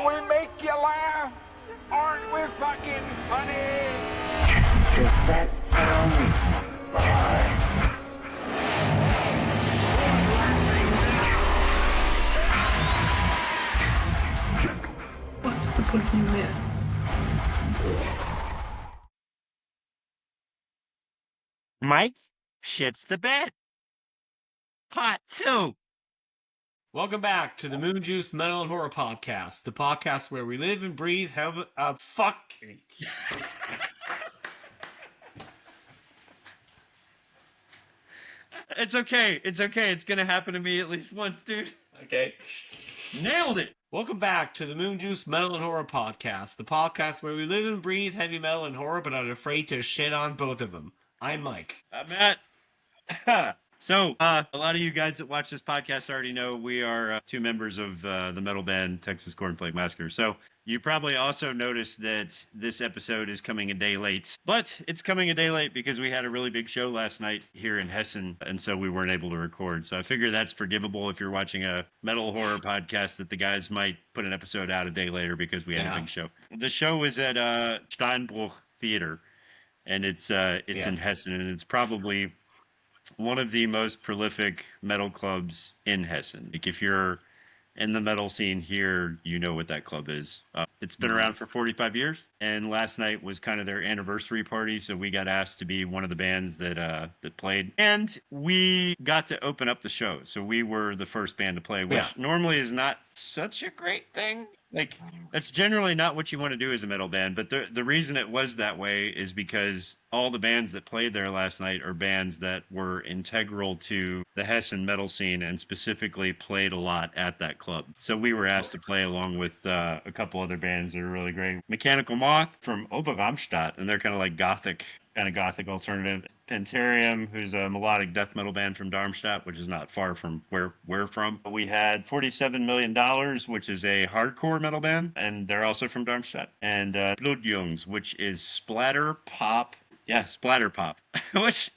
we make you laugh? Aren't we fucking funny? Disassemble. What's the boogeyman? Mike shits the bed. Part 2. Welcome back to the Moonjuice Metal and Horror Podcast, the podcast where we live and breathe heaven. Fucking. It's okay. It's okay. It's gonna happen to me at least once, dude. Okay. Nailed it. Welcome back to the Moonjuice Metal and Horror Podcast, the podcast where we live and breathe heavy metal and horror, but aren't afraid to shit on both of them. I'm Mike. I'm Matt. So, a lot of you guys that watch this podcast already know we are two members of the metal band Texas Cornflake Massacre. So, you probably also noticed that this episode is coming a day late. But it's coming a day late because we had a really big show last night here in Hessen, and so we weren't able to record. So I figure that's forgivable if you're watching a metal horror podcast that the guys might put an episode out a day later because we had a big show. The show was at Steinbruch Theater, and it's in Hessen, and it's probably one of the most prolific metal clubs in Hessen. Like, if you're in the metal scene here, you know what that club is. It's been around for 45 years, and last night was kind of their anniversary party, so we got asked to be one of the bands that played, and we got to open up the show. So we were the first band to play, which normally is not such a great thing. Like, that's generally not what you want to do as a metal band, but the reason it was that way is because all the bands that played there last night are bands that were integral to the Hessen metal scene and specifically played a lot at that club. So we were asked to play along with a couple other bands that are really great. Mechanical Moth from Oberramstadt, and they're kind of like gothic alternative. Pentarium, who's a melodic death metal band from Darmstadt, which is not far from where we're from. We had $47 million, which is a hardcore metal band, and they're also from Darmstadt. And Blutjungs, which is splatter pop. Yeah, splatter pop, which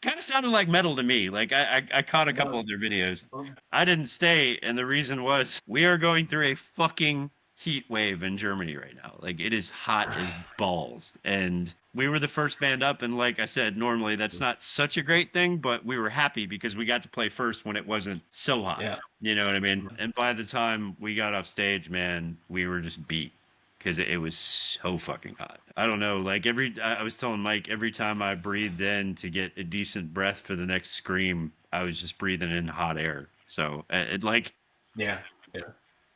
kind of sounded like metal to me. Like, I caught a couple of their videos. I didn't stay, and the reason was we are going through a fucking heat wave in Germany right now. Like, it is hot as balls, and we were the first band up, and like I said, normally that's not such a great thing, but we were happy because we got to play first when it wasn't so hot. Yeah. You know what I mean? And by the time we got off stage, man, we were just beat because it was so fucking hot. I don't know, like I was telling Mike, every time I breathed in to get a decent breath for the next scream, I was just breathing in hot air. So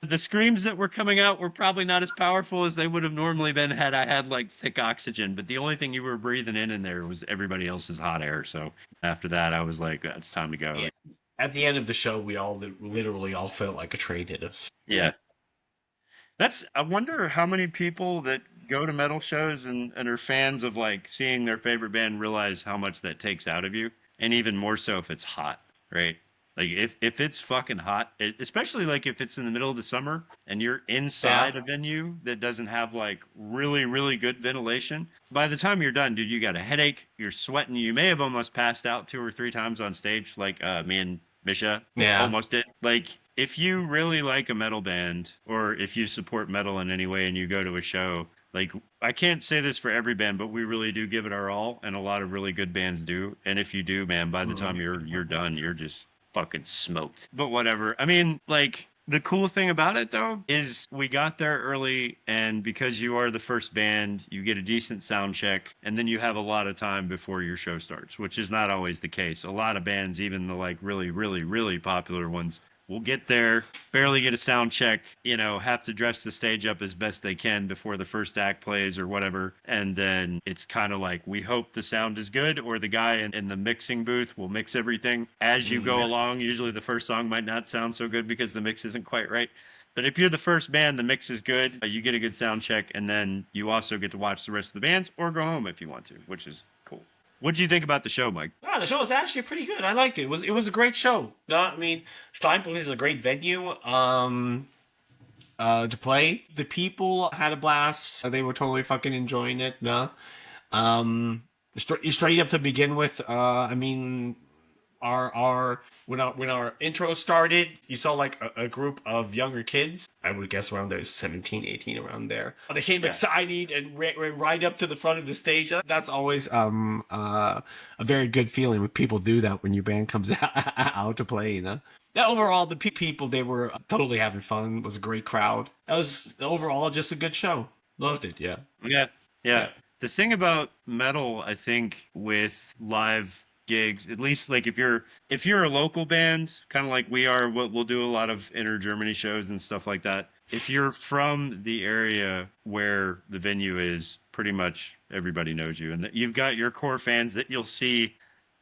the screams that were coming out were probably not as powerful as they would have normally been had I had like thick oxygen. But the only thing you were breathing in there was everybody else's hot air. So after that, I was like, it's time to go. Yeah. At the end of the show, we all literally all felt like a train hit us. Yeah. I wonder how many people that go to metal shows and are fans of like seeing their favorite band realize how much that takes out of you. And even more so if it's hot, right? Like, if it's fucking hot, especially like if it's in the middle of the summer and you're inside a venue that doesn't have like really, really good ventilation, by the time you're done, dude, you got a headache, you're sweating, you may have almost passed out 2 or 3 times on stage, like me and Misha almost did. Like, if you really like a metal band, or if you support metal in any way and you go to a show, like, I can't say this for every band, but we really do give it our all, and a lot of really good bands do. And if you do, man, by the time you're done, you're just fucking smoked. But whatever. I mean, like, the cool thing about it though is we got there early, and because you are the first band, you get a decent sound check, and then you have a lot of time before your show starts, which is not always the case. A lot of bands, even the like really, really, really popular ones, will get there, barely get a sound check, have to dress the stage up as best they can before the first act plays or whatever. And then it's kind of like, we hope the sound is good, or the guy in the mixing booth will mix everything as you go along. Usually the first song might not sound so good because the mix isn't quite right. But if you're the first band, the mix is good, you get a good sound check, and then you also get to watch the rest of the bands or go home if you want to, which is cool. What did you think about the show, Mike? Oh, the show was actually pretty good. I liked it. It was a great show. I mean, Steinbruch is a great venue to play. The people had a blast. They were totally fucking enjoying it. Straight up to begin with, I mean, our when our intro started, you saw like a group of younger kids. I would guess around there, 17, 18, around there. They came excited and ran right up to the front of the stage. That's always a very good feeling when people do that when your band comes out to play. You know. Now, overall, the people, they were totally having fun. It was a great crowd. It was overall just a good show. Loved it. Yeah. Yeah. The thing about metal, I think, with live gigs, at least like if you're a local band, kind of like we are, we'll do a lot of inner Germany shows and stuff like that. If you're from the area where the venue is, pretty much everybody knows you, and you've got your core fans that you'll see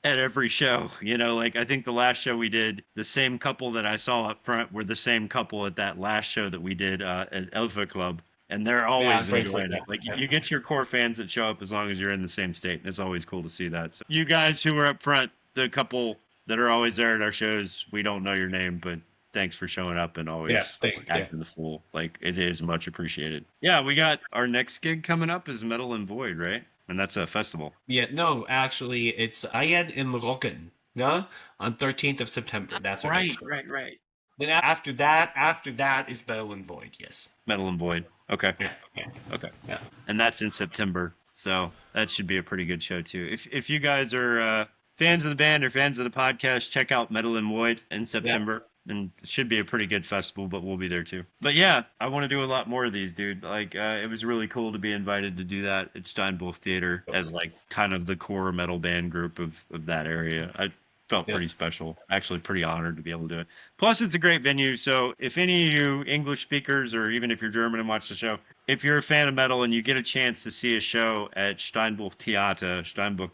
at every show. You know, like I think the last show we did, the same couple that I saw up front were the same couple at that last show that we did at Elfa Club. And they're always enjoying it. Like you get your core fans that show up as long as you're in the same state. And it's always cool to see that. So you guys who are up front, the couple that are always there at our shows, we don't know your name, but thanks for showing up and always acting the fool. Like it is much appreciated. Yeah, we got our next gig coming up is Metal and Void, right? And that's a festival. Yeah, no, actually, it's Ayed in Moroccan, no? On 13th of September. That's right. Then after that is Metal and Void, yes. Metal and Void. Okay. Yeah. Okay. Yeah. And that's in September. So that should be a pretty good show too. If you guys are fans of the band or fans of the podcast, check out Metal and Void in September. Yeah. And it should be a pretty good festival, but we'll be there too. But yeah, I want to do a lot more of these, dude. Like it was really cool to be invited to do that at Steinbuch Theater as like kind of the core metal band group of that area. I felt pretty special. Actually pretty honored to be able to do it. Plus it's a great venue. So if any of you English speakers, or even if you're German and watch the show, if you're a fan of metal and you get a chance to see a show at Steinbuch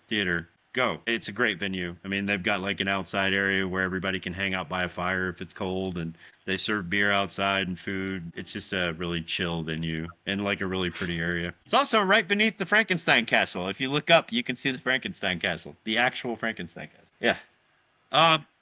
Theater, go. It's a great venue. I mean, they've got like an outside area where everybody can hang out by a fire if it's cold, and they serve beer outside and food. It's just a really chill venue and like a really pretty area. It's also right beneath the Frankenstein Castle. If you look up, you can see the Frankenstein Castle, the actual Frankenstein Castle. Yeah.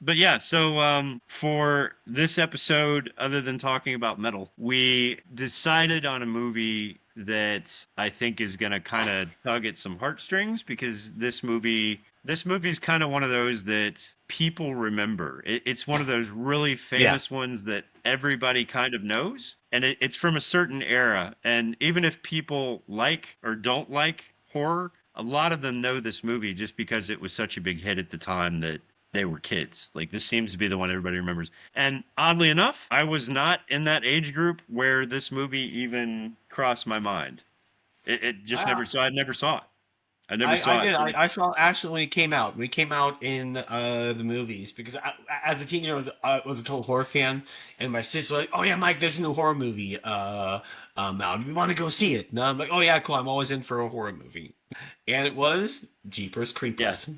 But yeah, so for this episode, other than talking about metal, we decided on a movie that I think is going to kind of tug at some heartstrings, because this movie is kind of one of those that people remember. It's one of those really famous ones that everybody kind of knows, and it's from a certain era. And even if people like or don't like horror, a lot of them know this movie just because it was such a big hit at the time that they were kids. Like, this seems to be the one everybody remembers. And oddly enough, I was not in that age group where this movie even crossed my mind. It just never. So I never saw it. I saw actually when it came out. When it came out in the movies, because as a teenager, I was a total horror fan, and my sister was like, "Oh yeah, Mike, there's a new horror movie out. We want to go see it." And I'm like, "Oh yeah, cool. I'm always in for a horror movie," and it was Jeepers Creepers. Yes.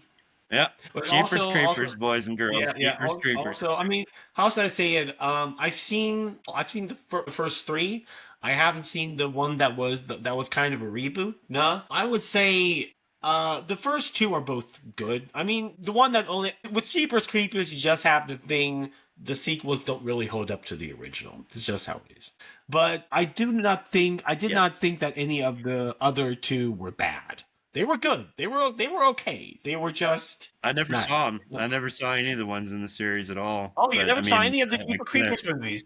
Yeah, Jeepers Creepers, boys and girls. Yeah. Jeepers Creepers. So I mean, how should I say it? I've seen the first three. I haven't seen the one that was kind of a reboot. No, I would say the first two are both good. I mean, the one that only with Jeepers Creepers, you just have the thing. The sequels don't really hold up to the original. It's just how it is. But I did not think that any of the other two were bad. They were good. They were okay. They were just. I never saw them. I never saw any of the ones in the series at all. Oh, you never saw any of the Jeepers Creepers movies?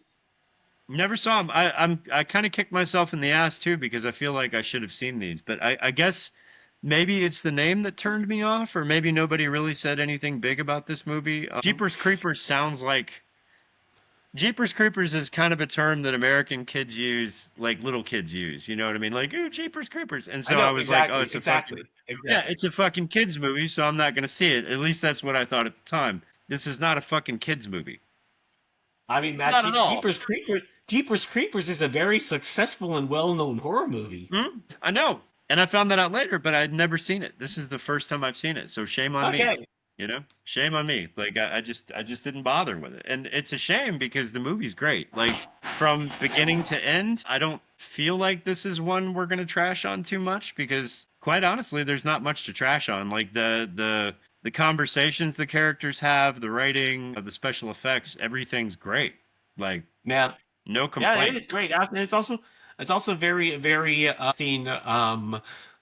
Never saw them. I kind of kicked myself in the ass too, because I feel like I should have seen these. But I guess maybe it's the name that turned me off, or maybe nobody really said anything big about this movie. Jeepers Creepers sounds like. Jeepers Creepers is kind of a term that American kids use, like little kids use. You know what I mean? Like, ooh, Jeepers Creepers. And so I was like, oh, it's it's a fucking kids movie, so I'm not going to see it. At least that's what I thought at the time. This is not a fucking kids movie. I mean, Matt, Jeepers Creepers is a very successful and well-known horror movie. I know. And I found that out later, but I'd never seen it. This is the first time I've seen it, so shame on me. You know, shame on me. Like I just didn't bother with it, and it's a shame because the movie's great. Like from beginning to end, I don't feel like this is one we're gonna trash on too much, because quite honestly, there's not much to trash on. Like the conversations the characters have, the writing, the special effects, everything's great. Like no complaints. Yeah, it is great. And it's also very very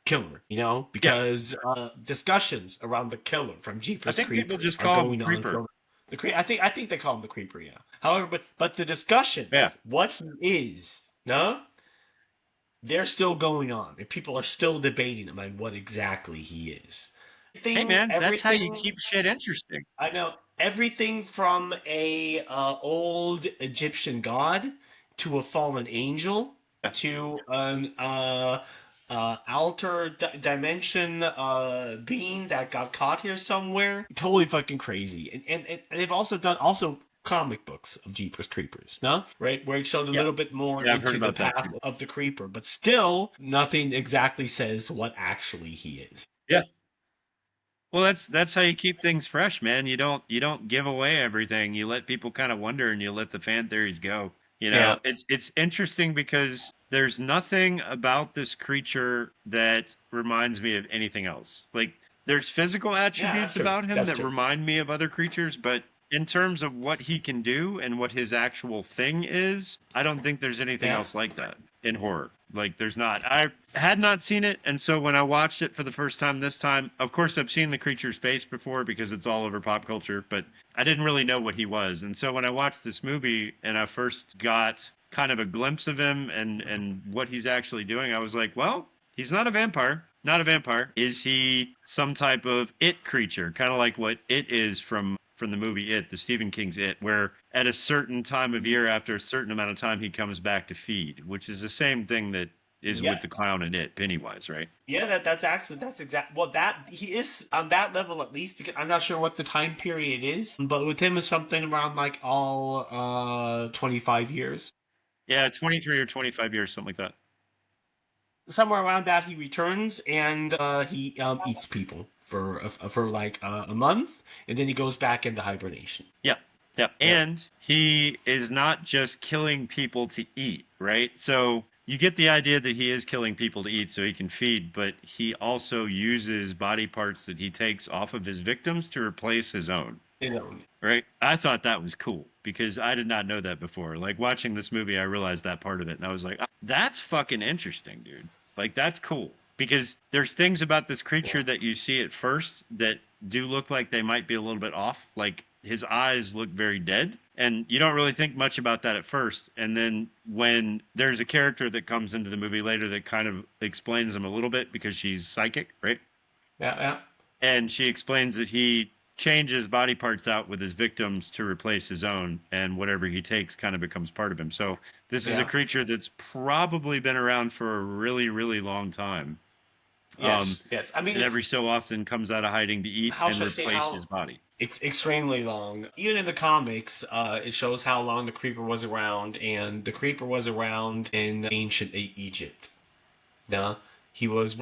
killer, you know, because discussions around the killer from Jeepers Creepers people just call him Creeper. I think they call him the creeper. Yeah. However, but the discussions, what he is, no, they're still going on, and people are still debating about what exactly he is. Hey man, that's how you keep shit interesting. I know everything from a old Egyptian god to a fallen angel to an alter dimension being that got caught here somewhere. Totally fucking crazy. And they've also done comic books of Jeepers Creepers, no? Right? Where it showed a little bit more into the path of the creeper, but still nothing exactly says what actually he is. Yeah. Well, that's how you keep things fresh, man. You don't give away everything. You let people kind of wonder, and you let the fan theories go. You know, it's interesting because there's nothing about this creature that reminds me of anything else. Like, there's physical attributes about him that remind me of other creatures, but in terms of what he can do and what his actual thing is, I don't think there's anything else like that in horror. Like, there's not. I had not seen it, and so when I watched it for the first time this time, of course I've seen the creature's face before because it's all over pop culture, but I didn't really know what he was. And so when I watched this movie and I first got kind of a glimpse of him and what he's actually doing, I was like, well, he's not a vampire. Not a vampire. Is he some type of it creature? Kind of like what It is from the movie It, the Stephen King's It, where at a certain time of year, after a certain amount of time, he comes back to feed, which is the same thing that is with the clown in It, Pennywise, right? Yeah, that's exact. Well, that he is on that level at least, because I'm not sure what the time period is, but with him is something around like all 25 years. Yeah, 23 or 25 years, something like that. Somewhere around that, he returns and he eats people for like a month, and then he goes back into hibernation. Yeah. And he is not just killing people to eat, right? So you get the idea that he is killing people to eat so he can feed, but he also uses body parts that he takes off of his victims to replace his own. Right? I thought that was cool because I did not know that before. Like, watching this movie, I realized that part of it, and I was like, that's fucking interesting, dude. Like, that's cool. Because there's things about this creature that you see at first that do look like they might be a little bit off. Like, his eyes look very dead, and you don't really think much about that at first. And then when there's a character that comes into the movie later that kind of explains him a little bit because she's psychic, right? Yeah. And she explains that he changes body parts out with his victims to replace his own, and whatever he takes kind of becomes part of him. So this is a creature that's probably been around for a really, really long time. Yes. I mean, and every so often comes out of hiding to eat and replace his body. It's extremely long. Even in the comics, it shows how long the creeper was around, and the creeper was around in ancient Egypt. Now, he was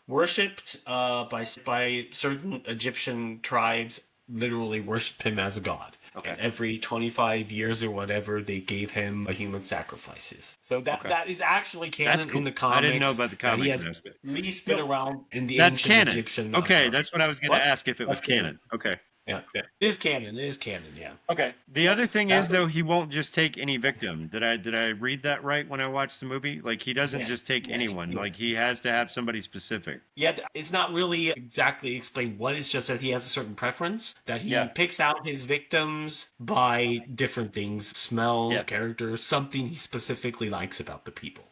worshipped by certain Egyptian tribes. Literally worshipped him as a god. Okay. And every 25 years or whatever, they gave him human sacrifices. So that is actually canon in the comics. I didn't know about the comics. He has at least been around in the that's ancient canon. Egyptian. Okay, that's what I was going to ask if it was canon. Okay. Yeah, it is canon. It is canon. Yeah. Okay. The other thing is, though, he won't just take any victim. Did I read that right when I watched the movie? Like, he doesn't just take anyone. Like, he has to have somebody specific. Yeah, it's not really exactly explained what. It's just that he has a certain preference, that he picks out his victims by different things, smell, character, something he specifically likes about the people.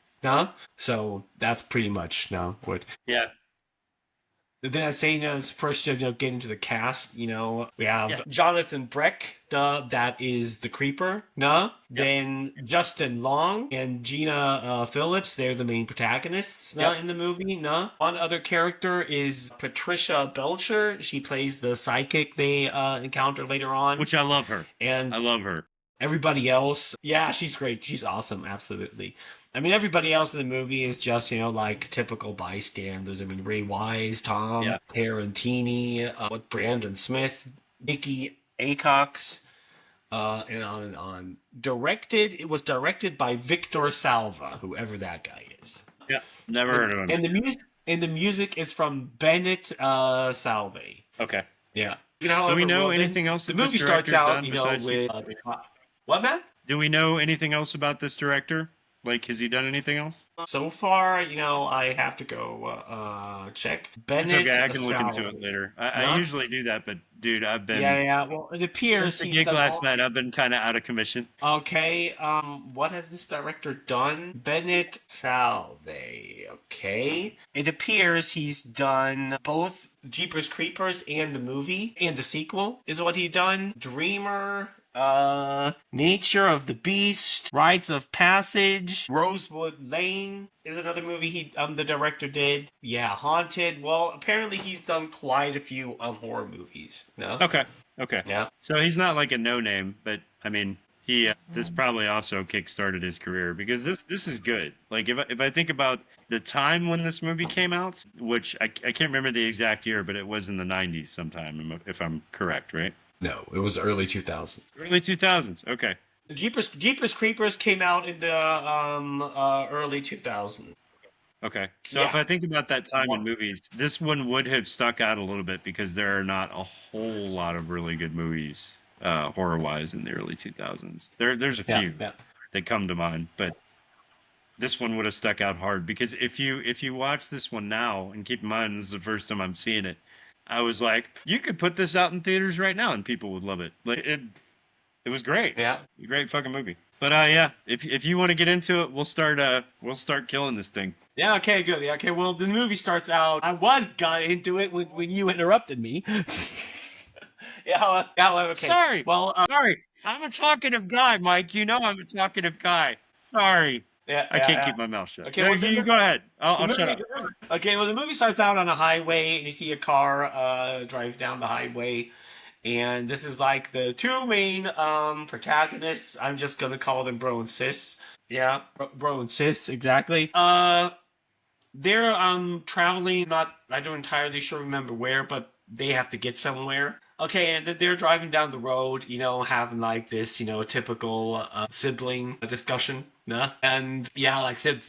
So that's pretty much what. Yeah. Then I say, first, get into the cast, we have Jonathan Breck, that is the creeper, Then Justin Long and Gina Phillips, they're the main protagonists, in the movie, One other character is Patricia Belcher. She plays the psychic they encounter later on. Which I love her. And I love her. Everybody else, she's great. She's awesome, absolutely. I mean, everybody else in the movie is just, like typical bystanders. I mean, Ray Wise, Tom Tarantini, Brandon Smith, Nikki Acox, and on and on. It was directed by Victor Salva, whoever that guy is. Yeah, never heard of him. And the music is from Bennett Salve. Okay. Yeah. Do we know anything else that the movie starts out, with... what, man? Do we know anything else about this director? Like, has he done anything else? So far, I have to go check. It's Bennett okay. I can look into it Salvey. later. I No? usually do that, but dude, I've Yeah, been yeah. Well, it since appears the he's gig done last all. night. I've been kind of out of commission. Okay, what has this director done? Bennett Salvey. Okay. It appears he's done both Jeepers Creepers and the movie, and the sequel is what he done. Dreamer, Nature of the Beast, Rites of Passage, Rosewood Lane is another movie the director did. Yeah, Haunted. Well, apparently he's done quite a few horror movies. No? Okay. Okay. Yeah. So he's not like a no name, but I mean, he this probably also kickstarted his career because this is good. Like if I think about the time when this movie came out, which I can't remember the exact year, but it was in the 90s sometime, if I'm correct, right? No, it was early 2000s. Early 2000s. Okay. Jeepers Creepers came out in the early 2000s. Okay. So Yeah. if I think about that time in movies, this one would have stuck out a little bit because there are not a whole lot of really good movies, horror-wise, in the early 2000s. There's a few that come to mind, but this one would have stuck out hard because if you watch this one now, and keep in mind this is the first time I'm seeing it, I was like, you could put this out in theaters right now and people would love it. Like it was great. Yeah. Great fucking movie. But yeah, if you want to get into it, we'll start killing this thing. Yeah, okay, good. Yeah, okay, well, the movie starts out. I got into it when you interrupted me. Okay. Sorry. Well, Sorry. I'm a talkative guy, Mike. You know I'm a talkative guy. Sorry. I can't keep my mouth shut. Okay, well, you go ahead. I'll shut up. Okay, well, the movie starts out on a highway, and you see a car drive down the highway, and this is like the two main protagonists. I'm just gonna call them Bro and Sis. Yeah, Bro and Sis, exactly. They're traveling. I don't entirely sure remember where, but they have to get somewhere. Okay, and they're driving down the road, having like this, typical sibling discussion, nah? And yeah, like two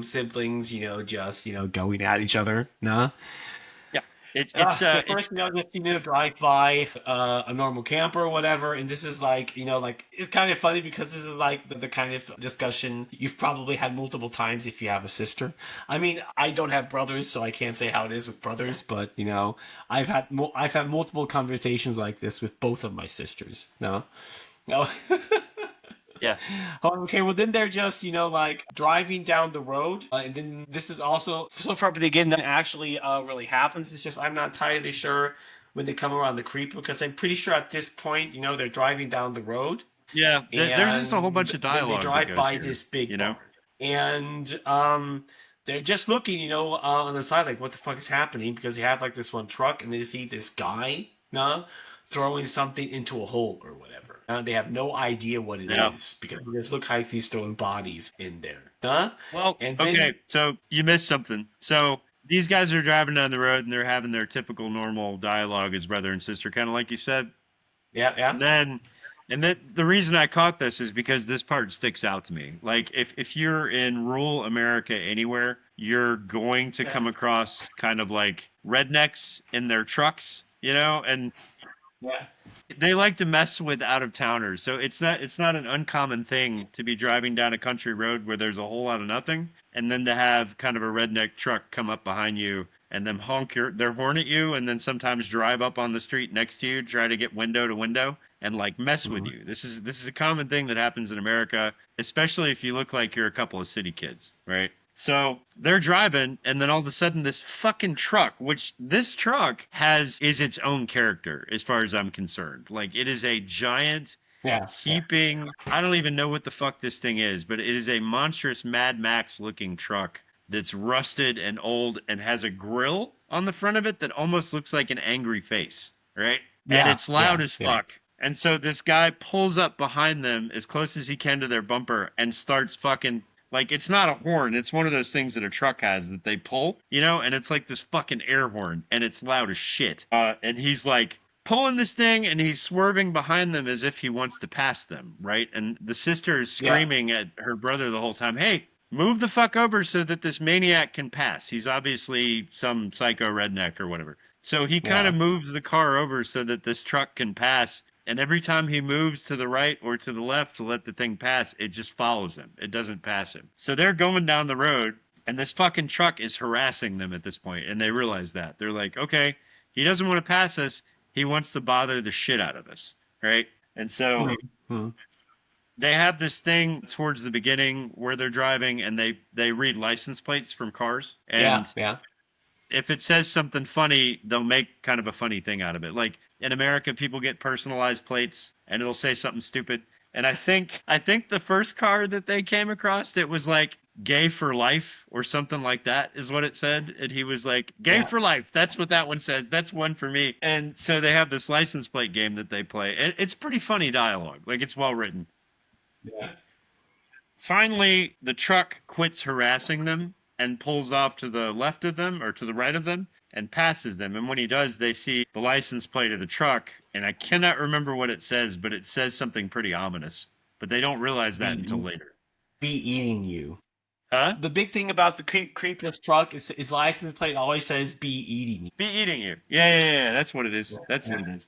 siblings, just going at each other, nah? Yeah, it's first just drive by a normal camper or whatever, and this is like it's kind of funny because this is like the kind of discussion you've probably had multiple times if you have a sister. I mean, I don't have brothers, so I can't say how it is with brothers, but I've had multiple conversations like this with both of my sisters. No. Yeah. Okay, well then they're just, like driving down the road. And then this is also, so far, but again, that actually really happens. It's just, I'm not entirely sure when they come around the creek because I'm pretty sure at this point, they're driving down the road. Yeah, there's just a whole bunch of dialogue. They drive by this big barn. And they're just looking, on the side, like, what the fuck is happening? Because you have like this one truck and they see this guy, throwing something into a hole or whatever. They have no idea what it is because it just looks like he's throwing bodies in there. Huh? Well, okay, so you missed something. So these guys are driving down the road and they're having their typical normal dialogue as brother and sister, kind of like you said. Yeah, yeah. And then the reason I caught this is because this part sticks out to me. Like if you're in rural America anywhere, you're going to come across kind of like rednecks in their trucks, and they like to mess with out-of-towners. So it's not an uncommon thing to be driving down a country road where there's a whole lot of nothing, and then to have kind of a redneck truck come up behind you and then honk their horn at you, and then sometimes drive up on the street next to you, try to get window to window and like mess with you. This is a common thing that happens in America, especially if you look like you're a couple of city kids, right? So they're driving, and then all of a sudden this fucking truck, which this truck is its own character as far as I'm concerned. Like, it is a giant heaping, I don't even know what the fuck this thing is, but it is a monstrous Mad Max looking truck that's rusted and old and has a grill on the front of it that almost looks like an angry face, right? Yeah, and it's loud as fuck. Yeah. And so this guy pulls up behind them as close as he can to their bumper and starts fucking... Like, it's not a horn. It's one of those things that a truck has that they pull, and it's like this fucking air horn, and it's loud as shit. And he's like pulling this thing, and he's swerving behind them as if he wants to pass them, right? And the sister is screaming at her brother the whole time, hey, move the fuck over so that this maniac can pass. He's obviously some psycho redneck or whatever. So he kind of moves the car over so that this truck can pass. And every time he moves to the right or to the left to let the thing pass, it just follows him. It doesn't pass him. So they're going down the road, and this fucking truck is harassing them at this point, and they realize that. They're like, okay, he doesn't want to pass us. He wants to bother the shit out of us, right? And so they have this thing towards the beginning where they're driving, and they read license plates from cars. And if it says something funny, they'll make kind of a funny thing out of it. Like in America, people get personalized plates, and it'll say something stupid. And I think the first car that they came across, it was like "gay for life" or something like that is what it said. And he was like, "Gay for life." That's what that one says. That's one for me. And so they have this license plate game that they play. And it's pretty funny dialogue. Like, it's well written. Yeah. Finally, the truck quits harassing them and pulls off to the left of them or to the right of them and passes them. And when he does, they see the license plate of the truck. And I cannot remember what it says, but it says something pretty ominous. But they don't realize that until later. Be eating you. Huh? The big thing about the creepless truck is his license plate always says "be eating you." Be eating you. Yeah. That's what it is. That's what it is.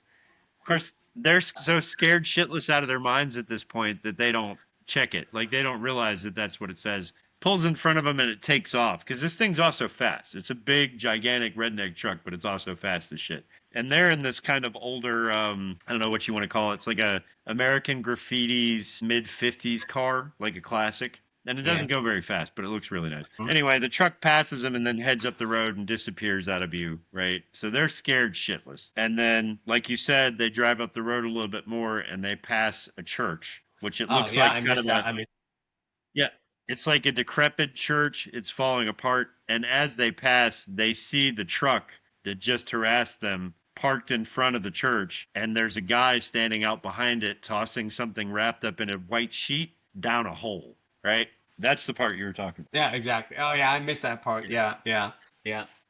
Of course, they're so scared shitless out of their minds at this point that they don't check it. Like, they don't realize that that's what it says. Pulls in front of them and it takes off because this thing's also fast. It's a big, gigantic redneck truck, but it's also fast as shit. And they're in this kind of older, I don't know what you want to call it. It's like a American Graffiti's mid-50s car, like a classic. And it doesn't go very fast, but it looks really nice. Anyway, the truck passes them and then heads up the road and disappears out of view, right? So they're scared shitless. And then, like you said, they drive up the road a little bit more and they pass a church, which it looks like kind of yeah, it's like a decrepit church. It's falling apart. And as they pass, they see the truck that just harassed them parked in front of the church. And there's a guy standing out behind it, tossing something wrapped up in a white sheet down a hole, right? That's the part you were talking about. Yeah, exactly. Oh, yeah, I missed that part. Yeah.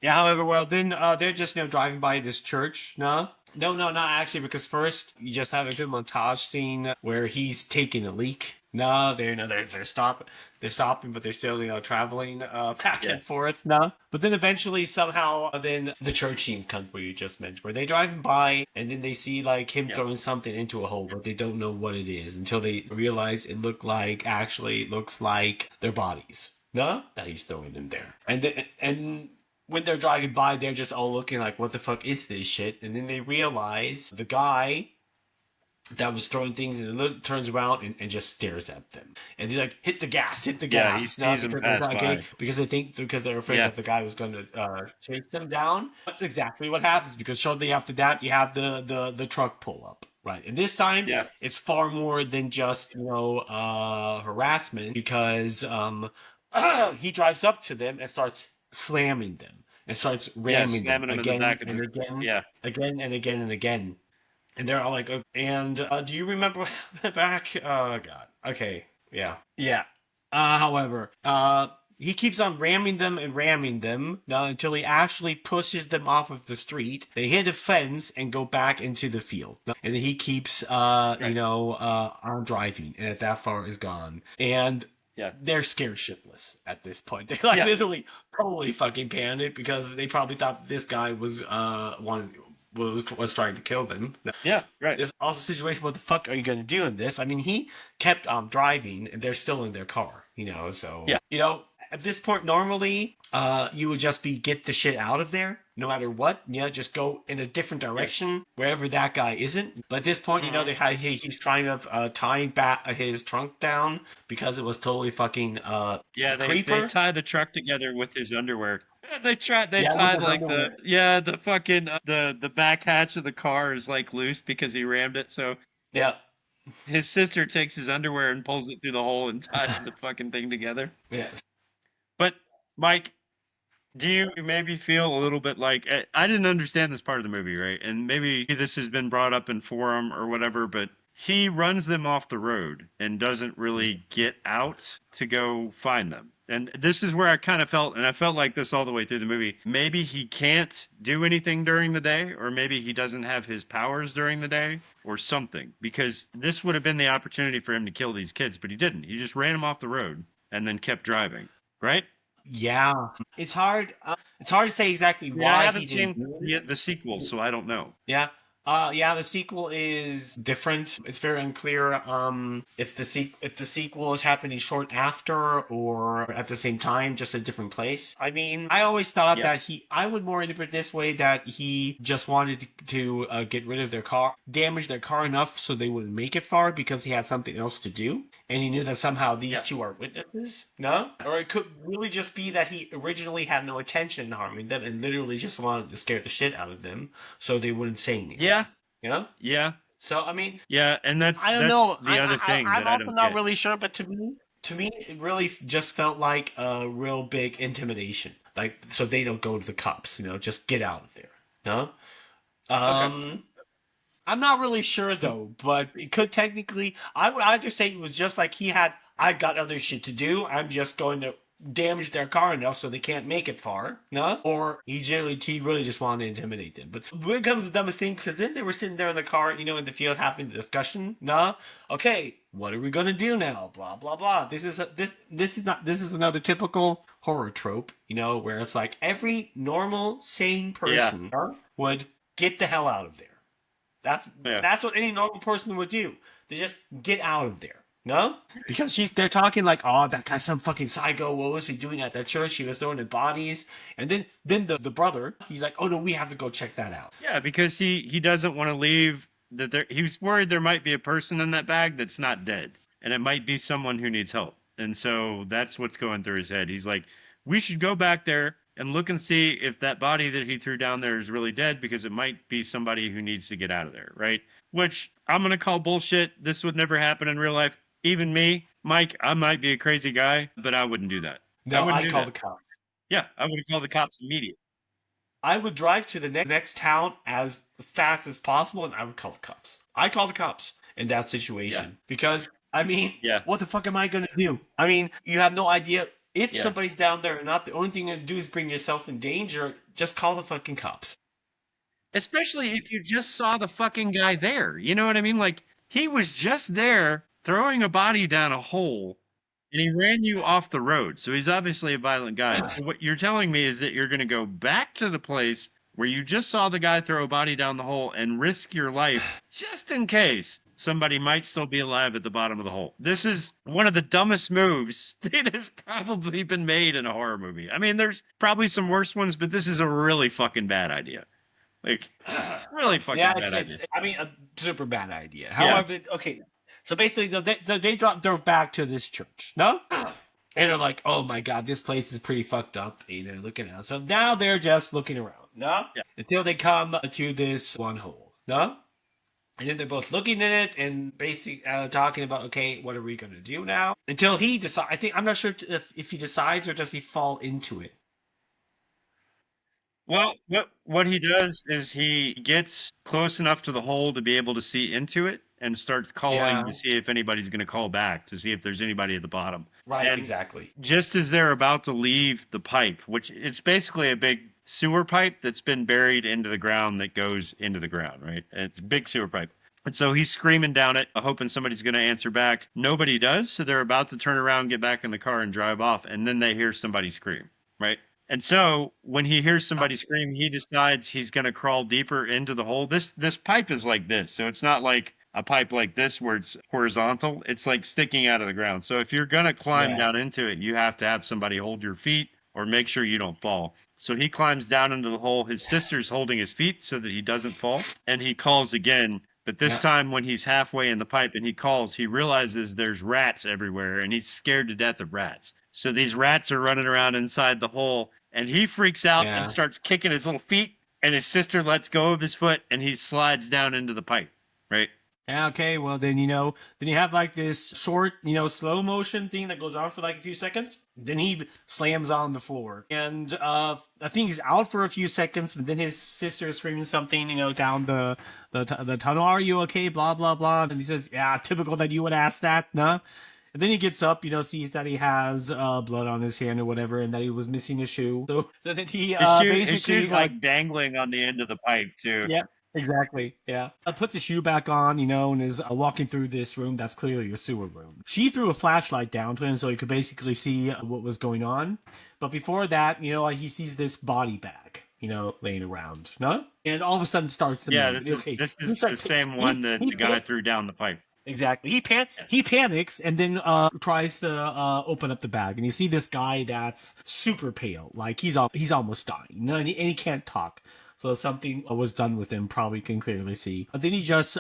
However, well, then they're just driving by this church. No, not actually, because first you just have a good montage scene where he's taking a leak. No, they're stopping. They're stopping, but they're still traveling back and forth. No, but then eventually somehow then the church scenes come where you just mentioned, where they driving by and then they see like him throwing something into a hole, but they don't know what it is until they realize it looks like their bodies. No, that he's throwing them there, and when they're driving by, they're just all looking like, what the fuck is this shit? And then they realize the guy that was throwing things and turns around and just stares at them. And he's like, hit the gas. Yeah, he sees him pass by. Because they're afraid that the guy was going to chase them down. That's exactly what happens, because shortly after that, you have the truck pull up. Right. And this time, it's far more than just, harassment, because he drives up to them and starts slamming them and starts ramming them again and again, again and again and again. And they're all like, okay. And do you remember back? Oh, God. Okay. Yeah. However, he keeps on ramming them until he actually pushes them off of the street. They hit a fence and go back into the field. And then he keeps, on driving. And at that far is gone. And they're scared shitless at this point. They literally totally fucking panicked because they probably thought this guy was was trying to kill them. Yeah, right. There's also a situation, what the fuck are you going to do in this? I mean, he kept driving and they're still in their car, so, at this point, normally, you would just get the shit out of there, no matter what, just go in a different direction, wherever that guy isn't. But at this point, he's trying to tying back his trunk down because it was totally fucking, they tie the truck together with his underwear. They tied like the fucking, the back hatch of the car is like loose because he rammed it, so. Yeah. His sister takes his underwear and pulls it through the hole and ties the fucking thing together. Yeah. But, Mike, do you maybe feel a little bit like, I didn't understand this part of the movie, right? And maybe this has been brought up in forum or whatever, but he runs them off the road and doesn't really get out to go find them. And this is where I kind of felt, and I felt like this all the way through the movie, maybe he can't do anything during the day, or maybe he doesn't have his powers during the day, or something. Because this would have been the opportunity for him to kill these kids, but he didn't. He just ran them off the road and then kept driving. Right? Yeah. It's hard to say exactly why I haven't seen the sequel, so I don't know. Yeah. Yeah, the sequel is different. It's very unclear if the sequel is happening short after or at the same time, just a different place. I mean, I always thought that I would more interpret this way that he just wanted to get rid of their car, damage their car enough so they wouldn't make it far because he had something else to do, and he knew that somehow these two are witnesses. No, or it could really just be that he originally had no intention in harming them and literally just wanted to scare the shit out of them so they wouldn't say anything. Yeah. You know? Yeah. So I mean, and that's I don't that's know. the other thing I'm that I also don't not get. really sure, but to me, it really just felt like a real big intimidation. Like, so they don't go to the cops. Just get out of there. No. Okay. I'm not really sure though, but it could technically. I would either say it was just like I got other shit to do. I'm just going to damage their car enough so they can't make it far, no? Or he really just wanted to intimidate them. But when it comes to the dumbest thing, because then they were sitting there in the car, in the field having the discussion, no? Okay, what are we gonna do now? Blah blah blah. This is another typical horror trope, where it's like every normal, sane person would get the hell out of there. That's what any normal person would do. They just get out of there. No? Because they're talking like, oh, that guy's some fucking psycho. What was he doing at that church? He was throwing in bodies. And then the brother, he's like, oh no, we have to go check that out. Yeah, because he doesn't want to leave. He's worried there might be a person in that bag that's not dead. And it might be someone who needs help. And so that's what's going through his head. He's like, we should go back there and look and see if that body that he threw down there is really dead, because it might be somebody who needs to get out of there, right? Which I'm going to call bullshit. This would never happen in real life. Even me, Mike, I might be a crazy guy, but I wouldn't do that. No, I'd call the cops. Yeah, I would call the cops immediately. I would drive to the next town as fast as possible, and I would call the cops. I call the cops in that situation. Because, I mean, what the fuck am I going to do? I mean, you have no idea if somebody's down there or not. The only thing you're going to do is bring yourself in danger. Just call the fucking cops. Especially if you just saw the fucking guy there. You know what I mean? Like, he was just there throwing a body down a hole, and he ran you off the road. So he's obviously a violent guy. So what you're telling me is that you're going to go back to the place where you just saw the guy throw a body down the hole and risk your life just in case somebody might still be alive at the bottom of the hole. This is one of the dumbest moves that has probably been made in a horror movie. I mean, there's probably some worse ones, but this is a really fucking bad idea. Like, really fucking bad idea. I mean, a super bad idea. However, okay. So basically, they drove back to this church, no? And they're like, oh my God, this place is pretty fucked up. And they're looking at it. So now they're just looking around, no? Yeah. Until they come to this one hole, no? And then they're both looking at it and basically talking about, okay, what are we going to do now? Until he decides. I'm not sure if he decides or does he fall into it. Well, what he does is he gets close enough to the hole to be able to see into it and starts calling to see if anybody's going to call back, to see if there's anybody at the bottom. Right, and exactly. Just as they're about to leave the pipe, which it's basically a big sewer pipe that's been buried into the ground that goes into the ground, right? And it's a big sewer pipe. And so he's screaming down it, hoping somebody's going to answer back. Nobody does, so they're about to turn around, get back in the car, and drive off, and then they hear somebody scream, right? And so when he hears somebody scream, he decides he's going to crawl deeper into the hole. This pipe is like this, so it's not like a pipe like this where it's horizontal. It's like sticking out of the ground. So if you're going to climb down into it, you have to have somebody hold your feet or make sure you don't fall. So he climbs down into the hole. His sister's holding his feet so that he doesn't fall. And he calls again. But this time when he's halfway in the pipe and he calls, he realizes there's rats everywhere and he's scared to death of rats. So these rats are running around inside the hole and he freaks out and starts kicking his little feet, and his sister lets go of his foot and he slides down into the pipe, right? Yeah, okay, well then, then you have like this short, slow motion thing that goes on for like a few seconds. Then he slams on the floor. And I think he's out for a few seconds, but then his sister is screaming something, down the tunnel. Are you okay? Blah, blah, blah. And he says, yeah, typical that you would ask that, nah? And then he gets up, sees that he has blood on his hand or whatever, and that he was missing a shoe. So then he his shoe's like dangling on the end of the pipe too. Yeah, exactly. Yeah. Puts the shoe back on, and is walking through this room that's clearly a sewer room. She threw a flashlight down to him so he could basically see what was going on. But before that, he sees this body bag. laying around. No? And all of a sudden starts to Yeah, move. this is the same one that the guy threw down the pipe. Exactly. He panics and then tries to open up the bag, and you see this guy that's super pale, like he's almost dying. No, and he can't talk. So something was done with him. Probably can clearly see. And then he just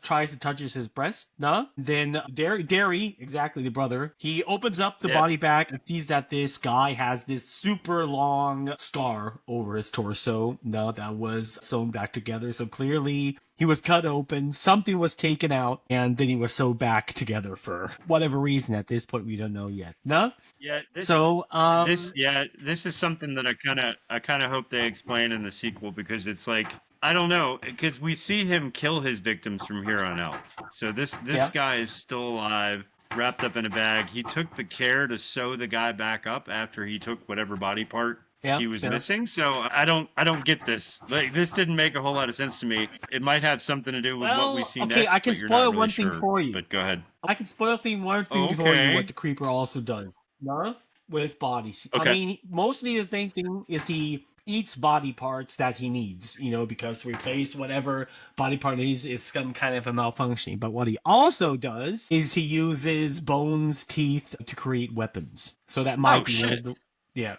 tries to touches his breast. No. Then Derry, exactly the brother. He opens up the body bag and sees that this guy has this super long scar over his torso. No, that was sewn back together. So clearly he was cut open. Something was taken out, and then he was sewed back together for whatever reason. At this point, we don't know yet. No. Yeah. This is something that I kind of hope they explain in the sequel, because it's like, I don't know, because we see him kill his victims from here on out. So this guy is still alive, wrapped up in a bag. He took the care to sew the guy back up after he took whatever body part he was missing. So I don't get this. Like, this didn't make a whole lot of sense to me. It might have something to do with what we see next. Okay, I can but you're spoil not really one sure. thing for you. But go ahead. I can spoil one thing for you. What the creeper also does, with bodies. Okay. I mean, mostly the thing is he eats body parts that he needs, because to replace whatever body part is some kind of a malfunctioning. But what he also does is he uses bones, teeth to create weapons. So that might be one of the, yeah.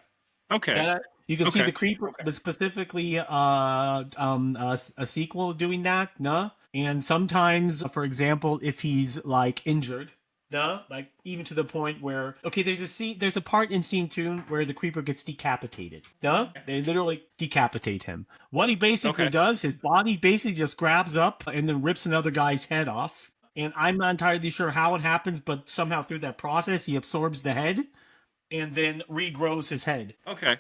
Okay. You can see the creeper, but specifically a sequel doing that, no? And sometimes, for example, if he's like injured, no, like even to the point where there's a part in scene 2 where the creeper gets decapitated. No, they literally decapitate him. What he basically does, his body basically just grabs up and then rips another guy's head off. And I'm not entirely sure how it happens, but somehow through that process, he absorbs the head and then regrows his head. Okay.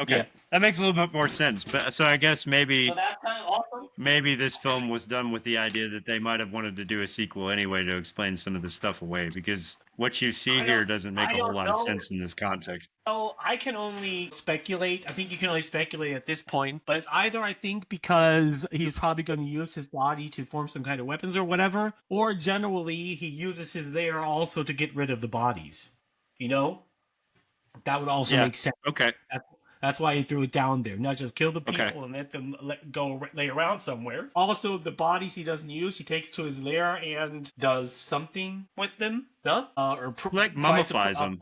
Yeah. That makes a little bit more sense. But so I guess maybe that's kind of awesome. Maybe this film was done with the idea that they might have wanted to do a sequel anyway to explain some of the stuff away, because what you see here doesn't make a whole lot of sense in this context. So I can only speculate. I think you can only speculate at this point, but it's either, I think, because he's probably going to use his body to form some kind of weapons or whatever, or generally he uses his lair also to get rid of the bodies. That would also make sense. Okay. That's why he threw it down there. Not just kill the people and let them lay around somewhere. Also, the bodies he doesn't use, he takes to his lair and does something with them. Like mummifies them.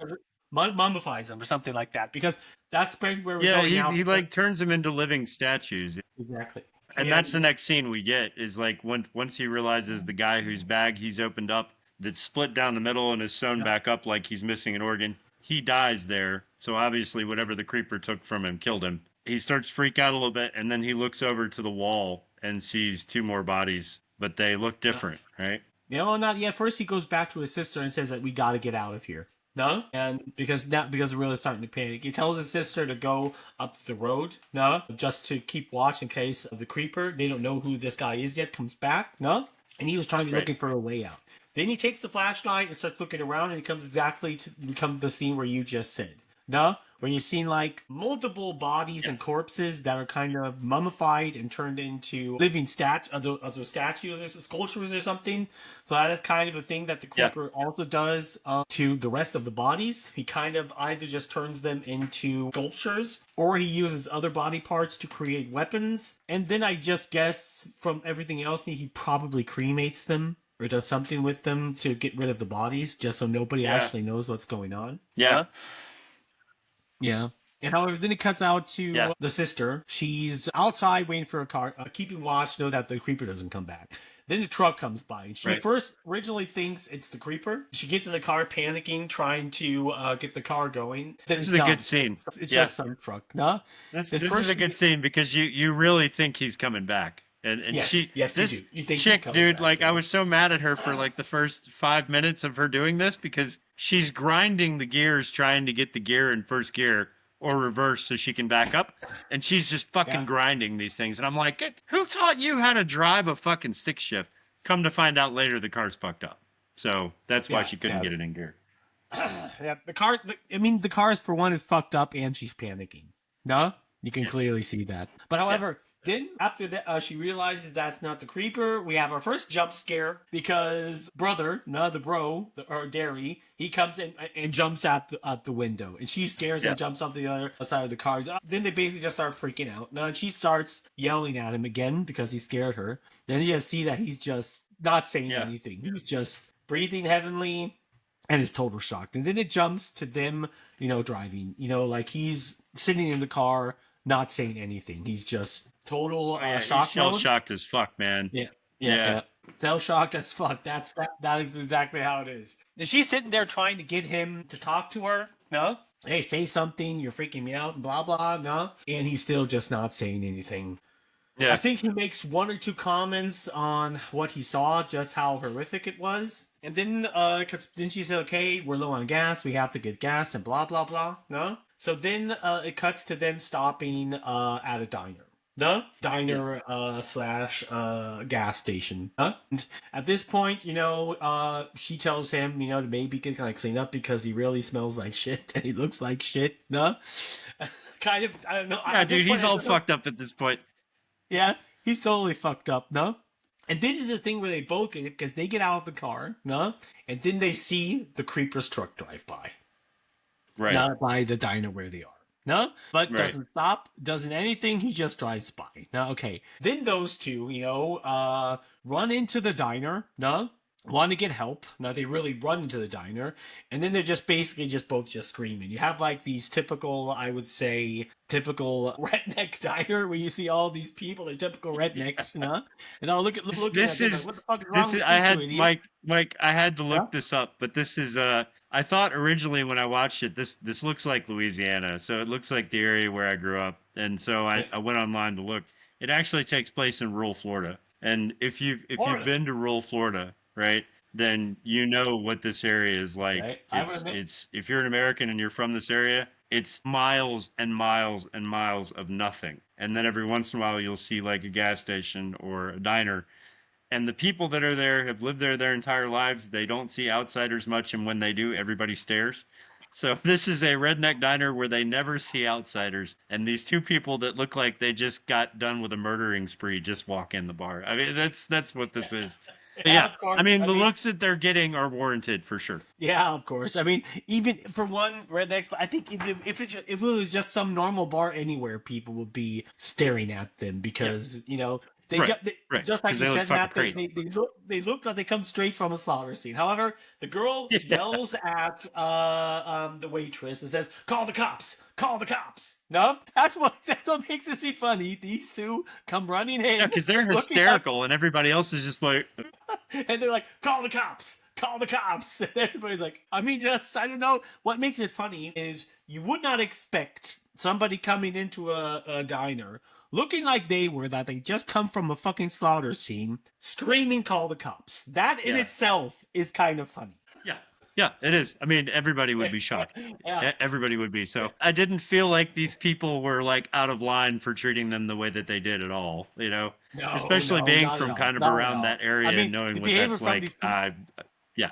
Mummifies them or something like that. Because that's where we're going now. He like turns them into living statues. Exactly. And that's the next scene we get, is like once he realizes the guy whose bag he's opened up that's split down the middle and is sewn back up like he's missing an organ. He dies there, so obviously whatever the creeper took from him killed him. He starts to freak out a little bit, and then he looks over to the wall and sees 2 more bodies, but they look different, right? No, not yet. First, he goes back to his sister and says that we got to get out of here. No, and because we're really starting to panic. He tells his sister to go up the road. No, just to keep watch in case of the creeper. They don't know who this guy is yet. Comes back. No, and he was trying to be looking for a way out. Then he takes the flashlight and starts looking around, and he comes exactly to become the scene where you just said. No? When you've seen like multiple bodies and corpses that are kind of mummified and turned into living other statues or sculptures or something. So that is kind of a thing that the creeper also does to the rest of the bodies. He kind of either just turns them into sculptures, or he uses other body parts to create weapons. And then I just guess from everything else, he probably cremates them or does something with them to get rid of the bodies, just so nobody actually knows what's going on. Yeah. Yeah. And however, then it cuts out to the sister. She's outside waiting for a car, keeping watch, know that the creeper doesn't come back. Then the truck comes by. And she first originally thinks it's the creeper. She gets in the car panicking, trying to get the car going. Then this is a good scene. It's just some truck. No? This is a good scene because you really think he's coming back. And yes, you do. You think chick, dude, back, like I was so mad at her for like the first 5 minutes of her doing this because she's grinding the gears trying to get the gear in first gear or reverse so she can back up. And she's just fucking grinding these things. And I'm like, who taught you how to drive a fucking stick shift? Come to find out later the car's fucked up. So that's why she couldn't get it in gear. The car, for one, is fucked up and she's panicking. No? You can clearly see that. But however, Then after that, she realizes that's not the creeper. We have our first jump scare because brother, the bro, or Derry, he comes in and jumps at the window, and she scares and jumps up the other side of the car. Then they basically just start freaking out. Now, and she starts yelling at him again because he scared her. Then you just see that he's just not saying anything. He's just breathing heavily and is total shocked. And then it jumps to them, driving. Like he's sitting in the car, not saying anything. He's just total shock. He's shell-shocked as fuck, man. Yeah. Shell shocked as fuck. That is exactly how it is. And she's sitting there trying to get him to talk to her. No? Hey, say something. You're freaking me out. Blah, blah. No? And he's still just not saying anything. Yeah. I think he makes one or two comments on what he saw, just how horrific it was. And then, then she said, okay, we're low on gas. We have to get gas and blah, blah, blah. No? So then it cuts to them stopping at a diner. The diner slash gas station. And at this point, she tells him, to maybe get kind of clean up because he really smells like shit and he looks like shit. No? Kind of, I don't know. Yeah, dude, he's all fucked up at this point. Yeah, he's totally fucked up, no? And this is the thing where they both get it because they get out of the car, no? And then they see the creeper's truck drive by. Right. Not by the diner where they are. No? But doesn't stop, doesn't anything, he just drives by. Now, okay. Then those two, run into the diner, no? Want to get help. Now they really run into the diner, and then they're just basically both screaming. You have like these typical, I would say, redneck diner where you see all these people, they're typical rednecks, no? And I'll look at this is like, what the fuck is wrong with I had Mike, I had to look this up, but this is I thought originally when I watched it, this looks like Louisiana, so it looks like the area where I grew up, and so I went online to look. It actually takes place in rural Florida, and if you've been to rural Florida, right, then you know what this area is like. Right. It's if you're an American and you're from this area, it's miles and miles and miles of nothing, and then every once in a while you'll see like a gas station or a diner. And the people that are there have lived there their entire lives. They don't see outsiders much, and when they do, everybody stares. So this is a redneck diner where they never see outsiders. And these two people that look like they just got done with a murdering spree just walk in the bar. I mean, that's what this is. Yeah, I mean, the looks that they're getting are warranted for sure. Yeah, of course. I mean, even for one rednecks, but I think if it was just some normal bar anywhere, people would be staring at them because, They just like you said, Matt, they look like they come straight from a slaughter scene. However, the girl yells at the waitress and says, "Call the cops! Call the cops!" No, that's what makes the scene funny. These two come running in, because they're hysterical, and everybody else is just like, and they're like, "Call the cops! Call the cops!" And everybody's like, I don't know. What makes it funny is you would not expect somebody coming into a diner looking like that they just come from a fucking slaughter scene, screaming, "Call the cops." That in itself is kind of funny. Yeah, it is. I mean, everybody would be shocked. Everybody would be. So I didn't feel like these people were like out of line for treating them the way that they they all, especially being from kind of around that area and knowing what that's like. Yeah.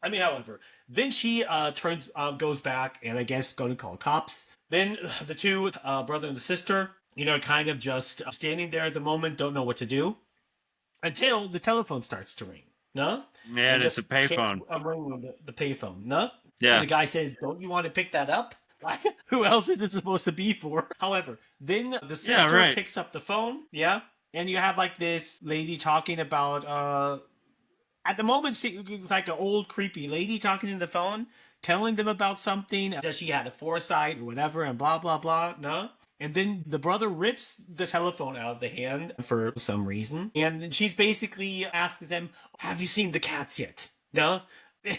I mean, however, then she goes back and I guess going to call cops. Then the two, brother and the sister, kind of just standing there at the moment, don't know what to do until the telephone starts to ring. No? Man, it's a payphone. I'm ringing the payphone. No? Yeah. And the guy says, "Don't you want to pick that up?" Like, who else is it supposed to be for? However, then the sister picks up the phone. Yeah. And you have like this lady talking about, at the moment, it's like an old creepy lady talking to the phone, telling them about something that she had a foresight or whatever and blah, blah, blah. No? And then the brother rips the telephone out of the hand for some reason. And she's basically asking them, "Have you seen the cats yet?" No?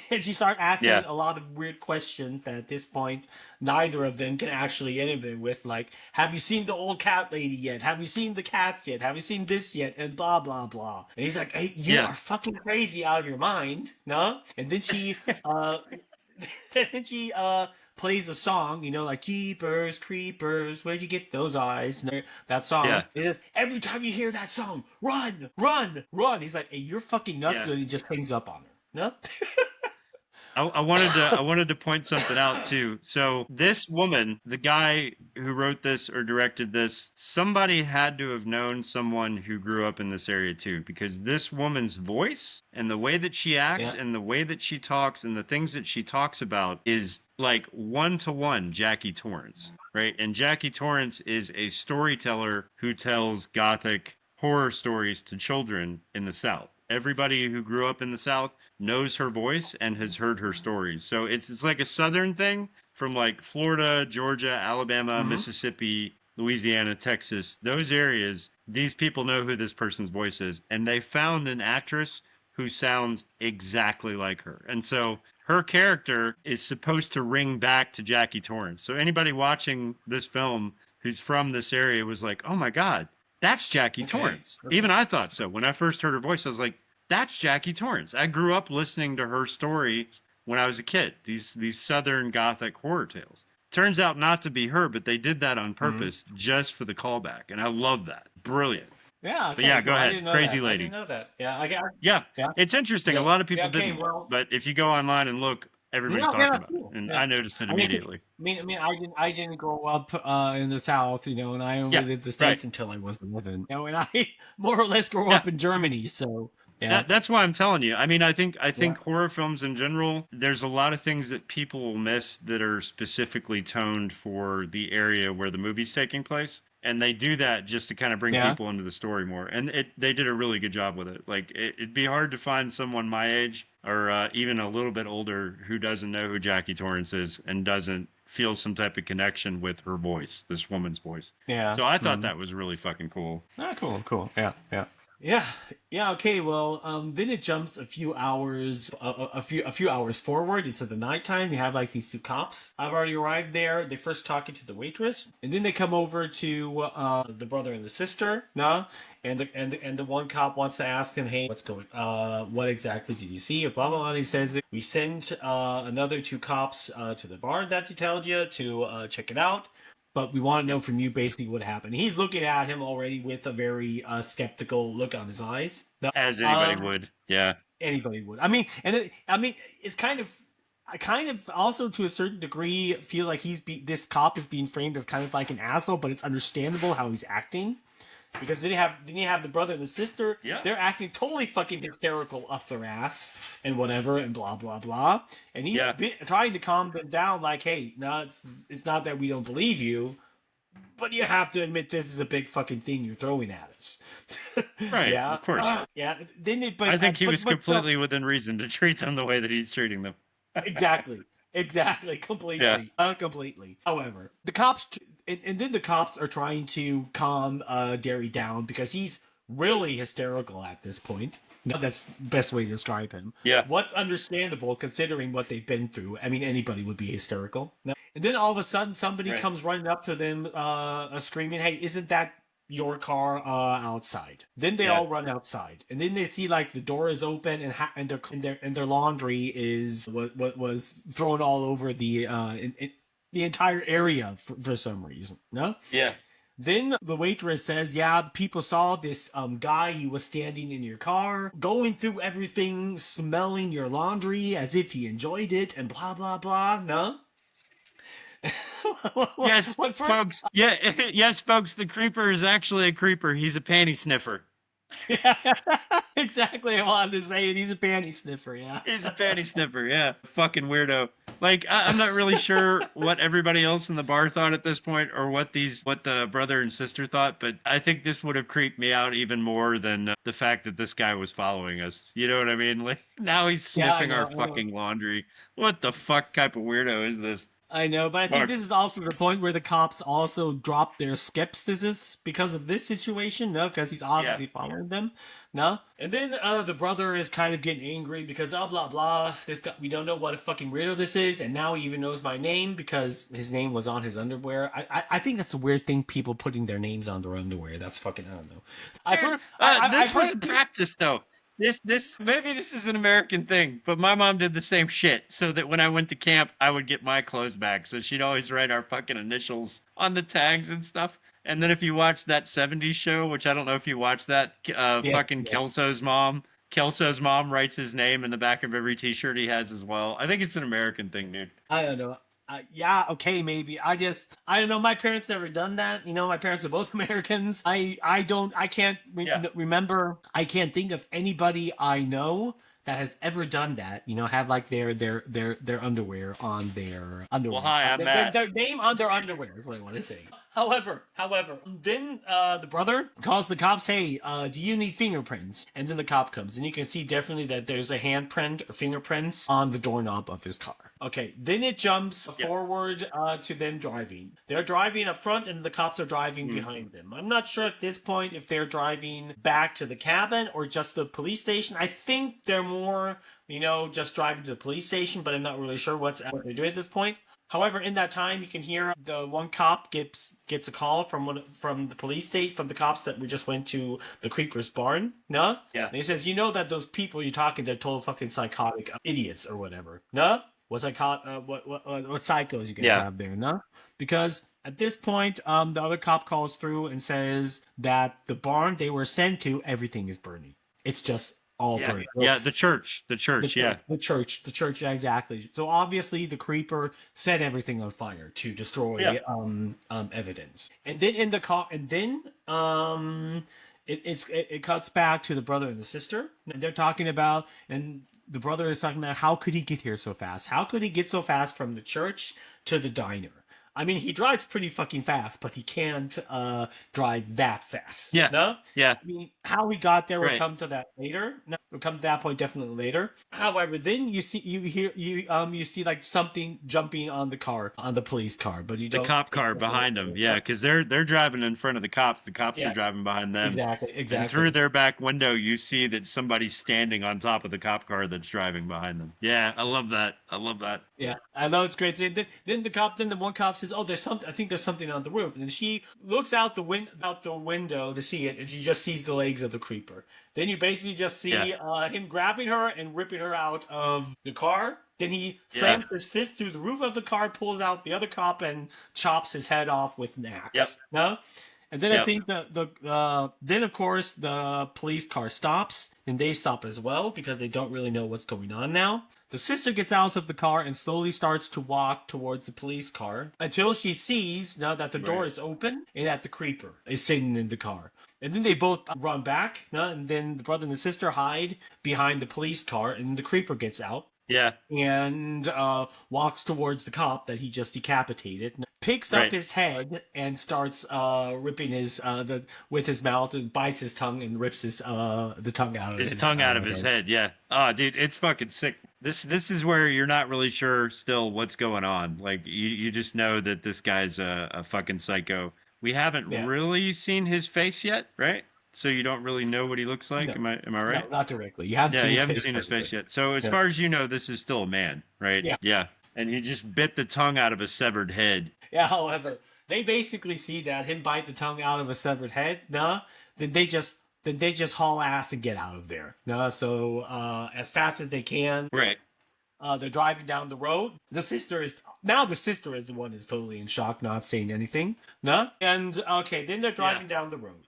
And she starts asking a lot of weird questions that at this point, neither of them can actually answer with, like, "Have you seen the old cat lady yet? Have you seen the cats yet? Have you seen this yet?" And blah, blah, blah. And he's like, "Hey, you are fucking crazy out of your mind." No? And then she, plays a song, like "Jeepers Creepers, where'd you get those eyes?" And that song. Yeah. It is, every time you hear that song, run, run, run. He's like, "Hey, you're fucking nuts." And he just hangs up on her. No? I wanted to point something out too. So this woman, the guy who wrote this or directed this, somebody had to have known someone who grew up in this area too, because this woman's voice and the way that she acts and the way that she talks and the things that she talks about is like 1-to-1 Jackie Torrance, right? And Jackie Torrance is a storyteller who tells gothic horror stories to children in the South. Everybody who grew up in the South knows her voice and has heard her stories. So it's like a Southern thing from like Florida, Georgia, Alabama, Mississippi, Louisiana, Texas, those areas. These people know who this person's voice is. And they found an actress who sounds exactly like her. And so her character is supposed to ring back to Jackie Torrance. So anybody watching this film who's from this area was like, oh my God, that's Jackie Torrance. Even I thought so. When I first heard her voice, I was like, that's Jackie Torrance. I grew up listening to her story when I was a kid, these Southern Gothic horror tales. Turns out not to be her, but they did that on purpose just for the callback. And I love that. Brilliant. Yeah. Okay, but yeah, go ahead. Crazy that. lady. I didn't know that. Yeah. It's interesting. A lot of people didn't. Well, but if you go online and look, everybody's talking about it. And I noticed it immediately. I didn't grow up in the South, and I only lived the States until I was 11. And I more or less grew up in Germany, so that's why I'm telling you. I mean, I think horror films in general, there's a lot of things that people will miss that are specifically toned for the area where the movie's taking place. And they do that just to kind of bring people into the story more. And they did a really good job with it. Like, it'd be hard to find someone my age or even a little bit older who doesn't know who Jackie Torrance is and doesn't feel some type of connection with her voice, this woman's voice. Yeah. So I thought that was really fucking cool. Cool. Yeah. Okay. Well, then it jumps a few hours forward. It's at the nighttime. You have like these two cops. I've already arrived there. They first talking to the waitress, and then they come over to the brother and the sister. And the one cop wants to ask him, hey, what's going? What exactly did you see? Blah blah blah. And he says we sent another two cops to the bar that he told you to check it out. But we want to know from you basically what happened. He's looking at him already with a very skeptical look on his eyes. As anybody would, yeah. Anybody would. I mean, it's kind of also to a certain degree feel like this cop is being framed as kind of like an asshole, but it's understandable how he's acting. Because then you have the brother and the sister. Yeah. They're acting totally fucking hysterical off their ass and whatever and blah blah blah. And he's trying to calm them down, like, hey, no, it's not that we don't believe you, but you have to admit this is a big fucking thing you're throwing at us. Right. Yeah. Of course. I think he was completely within reason to treat them the way that he's treating them. Exactly. Completely. Completely. However, the cops. And then the cops are trying to calm Derry down because he's really hysterical at this point. No, that's the best way to describe him. Yeah. What's understandable considering what they've been through. I mean, anybody would be hysterical. No. And then all of a sudden, somebody comes running up to them screaming, hey, isn't that your car outside? Then they all run outside. And then they see like the door is open and their laundry is what was thrown all over the entire area for some reason. No? Yeah. Then the waitress says, yeah, people saw this guy. He was standing in your car, going through everything, smelling your laundry as if he enjoyed it and blah, blah, blah. No? Yes, folks. Yeah, yes, folks. The creeper is actually a creeper. He's a panty sniffer. Yeah, exactly. I wanted to say it. He's a panty sniffer. Yeah, he's a panty sniffer. Yeah, fucking weirdo. Like I'm not really sure what everybody else in the bar thought at this point, or what the brother and sister thought. But I think this would have creeped me out even more than the fact that this guy was following us. You know what I mean? Like now he's sniffing our fucking laundry. What the fuck type of weirdo is this? I know, but I think this is also the point where the cops also drop their skepticism because of this situation, no? Because he's obviously following them, no? And then the brother is kind of getting angry because, blah, blah, this guy, we don't know what a fucking weirdo this is, and now he even knows my name because his name was on his underwear. I think that's a weird thing, people putting their names on their underwear. That's fucking, I don't know. This was practice, though. This maybe this is an American thing, but my mom did the same shit so that when I went to camp, I would get my clothes back. So she'd always write our fucking initials on the tags and stuff. And then if you watch that 70s show, which I don't know if you watched that, fucking Kelso's mom Kelso's mom writes his name in the back of every T-shirt he has as well. I think it's an American thing, dude. I don't know. Yeah, okay, maybe. I don't know. My parents never done that. You know, my parents are both Americans. I can't remember. I can't think of anybody I know that has ever done that. You know, have like their underwear on their underwear. Well, hi, I'm Matt. Their name on their underwear is what I want to say. However, then the brother calls the cops. Hey, do you need fingerprints? And then the cop comes, and you can see definitely that there's a handprint or fingerprints on the doorknob of his car. Okay, then it jumps forward to them driving. They're driving up front, and the cops are driving behind them. I'm not sure at this point if they're driving back to the cabin or just the police station. I think they're more, just driving to the police station, but I'm not really sure what they're doing at this point. However, in that time, you can hear the one cop gets a call from the police state, from the cops that we just went to the creeper's barn. No? Yeah. And he says, you know that those people you're talking, they're total fucking psychotic idiots or whatever. No? What psychos you can have there, no? Because at this point, the other cop calls through and says that the barn they were sent to, everything is burning. It's just all burning. Yeah, the church, The church, yeah, exactly. So obviously the creeper set everything on fire to destroy evidence. And then in the car, it cuts back to the brother and the sister, and they're talking about, and the brother is talking about how could he get here so fast? How could he get so fast from the church to the diner? I mean, he drives pretty fucking fast, but he can't drive that fast. Yeah. No? Yeah. I mean, how he got there, Right. we'll come to that later. No, we'll come to that point definitely later. However, then you see like something jumping on the police car, but you don't. The cop car behind them, yeah, because they're driving in front of the cops. The cops Yeah. are driving behind them. Exactly. And through their back window, you see that somebody's standing on top of the cop car that's driving behind them. Yeah, I love that. Yeah, I know, it's great. So then the one cop says, "Oh, there's something. I think there's something on the roof." And then she looks out the window to see it, and she just sees the legs of the creeper. Then you basically just see him grabbing her and ripping her out of the car. Then he slams his fist through the roof of the car, pulls out the other cop, and chops his head off with an axe. Yep. No. And then I think then of course the police car stops, and they stop as well because they don't really know what's going on now. The sister gets out of the car and slowly starts to walk towards the police car until she sees now that the door is open and that the creeper is sitting in the car. And then they both run back, and then the brother and the sister hide behind the police car, and the creeper gets out. Yeah. And walks towards the cop that he just decapitated, picks up his head and starts ripping his with his mouth, and bites his tongue and rips the tongue out of his head. Yeah. Oh, dude, it's fucking sick. This is where you're not really sure still what's going on. Like you just know that this guy's a fucking psycho. We haven't really seen his face yet, right? So you don't really know what he looks like. No. Am I right? No, not directly. You haven't seen his face yet. So as far as you know, this is still a man, right? Yeah. And he just bit the tongue out of a severed head. Yeah. However, they basically see that him bite the tongue out of a severed head. Then they just haul ass and get out of there. So as fast as they can. Right. They're driving down the road. The sister is the one who's totally in shock, not saying anything. And okay, then they're driving down the road.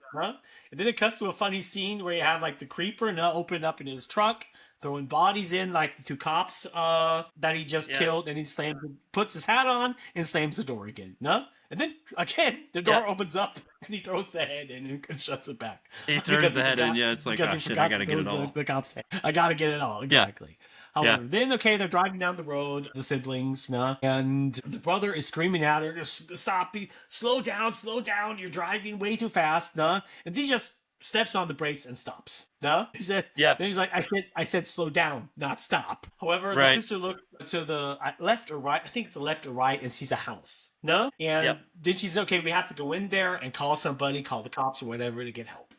And then it cuts to a funny scene where you have like the creeper open up in his truck, throwing bodies in, like the two cops that he just killed, and he puts his hat on and slams the door again. And then again the door opens up and he throws the head in and shuts it back. He throws the head in, it's like, oh shit, I gotta get it all. The cop's head. I gotta get it all, exactly. However, then, they're driving down the road, the siblings, and the brother is screaming at her to stop, slow down, you're driving way too fast, and he just steps on the brakes and stops, He said, Then he's like, I said slow down, not stop. However, the sister looks to the left or right, I think it's the left or right, and sees a house, And then she says, okay, we have to go in there and call somebody, call the cops or whatever to get help,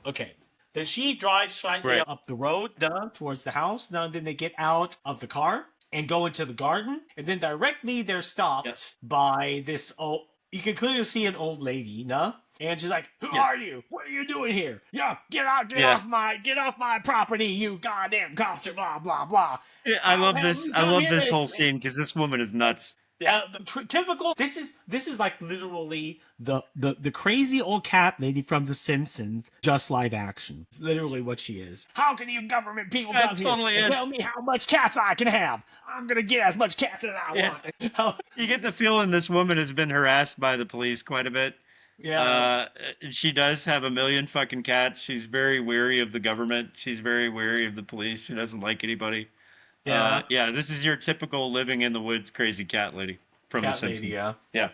Okay. Then she drives slightly up the road towards the house. Then they get out of the car and go into the garden. And then directly they're stopped by this old... You can clearly see an old lady, And she's like, who are you? What are you doing here? Get off my property, you goddamn cops, blah, blah, blah. Yeah, I love this. I love this whole scene because this woman is nuts. Yeah, typical. This is like literally the crazy old cat lady from The Simpsons, just live action. It's literally what she is. How can you government people come here and tell me how much cats I can have? I'm gonna get as much cats as I want. You get the feeling this woman has been harassed by the police quite a bit. Yeah. She does have a million fucking cats. She's very wary of the government. She's very wary of the police. She doesn't like anybody. Yeah. This is your typical living in the woods crazy cat lady from The Simpsons. Yeah.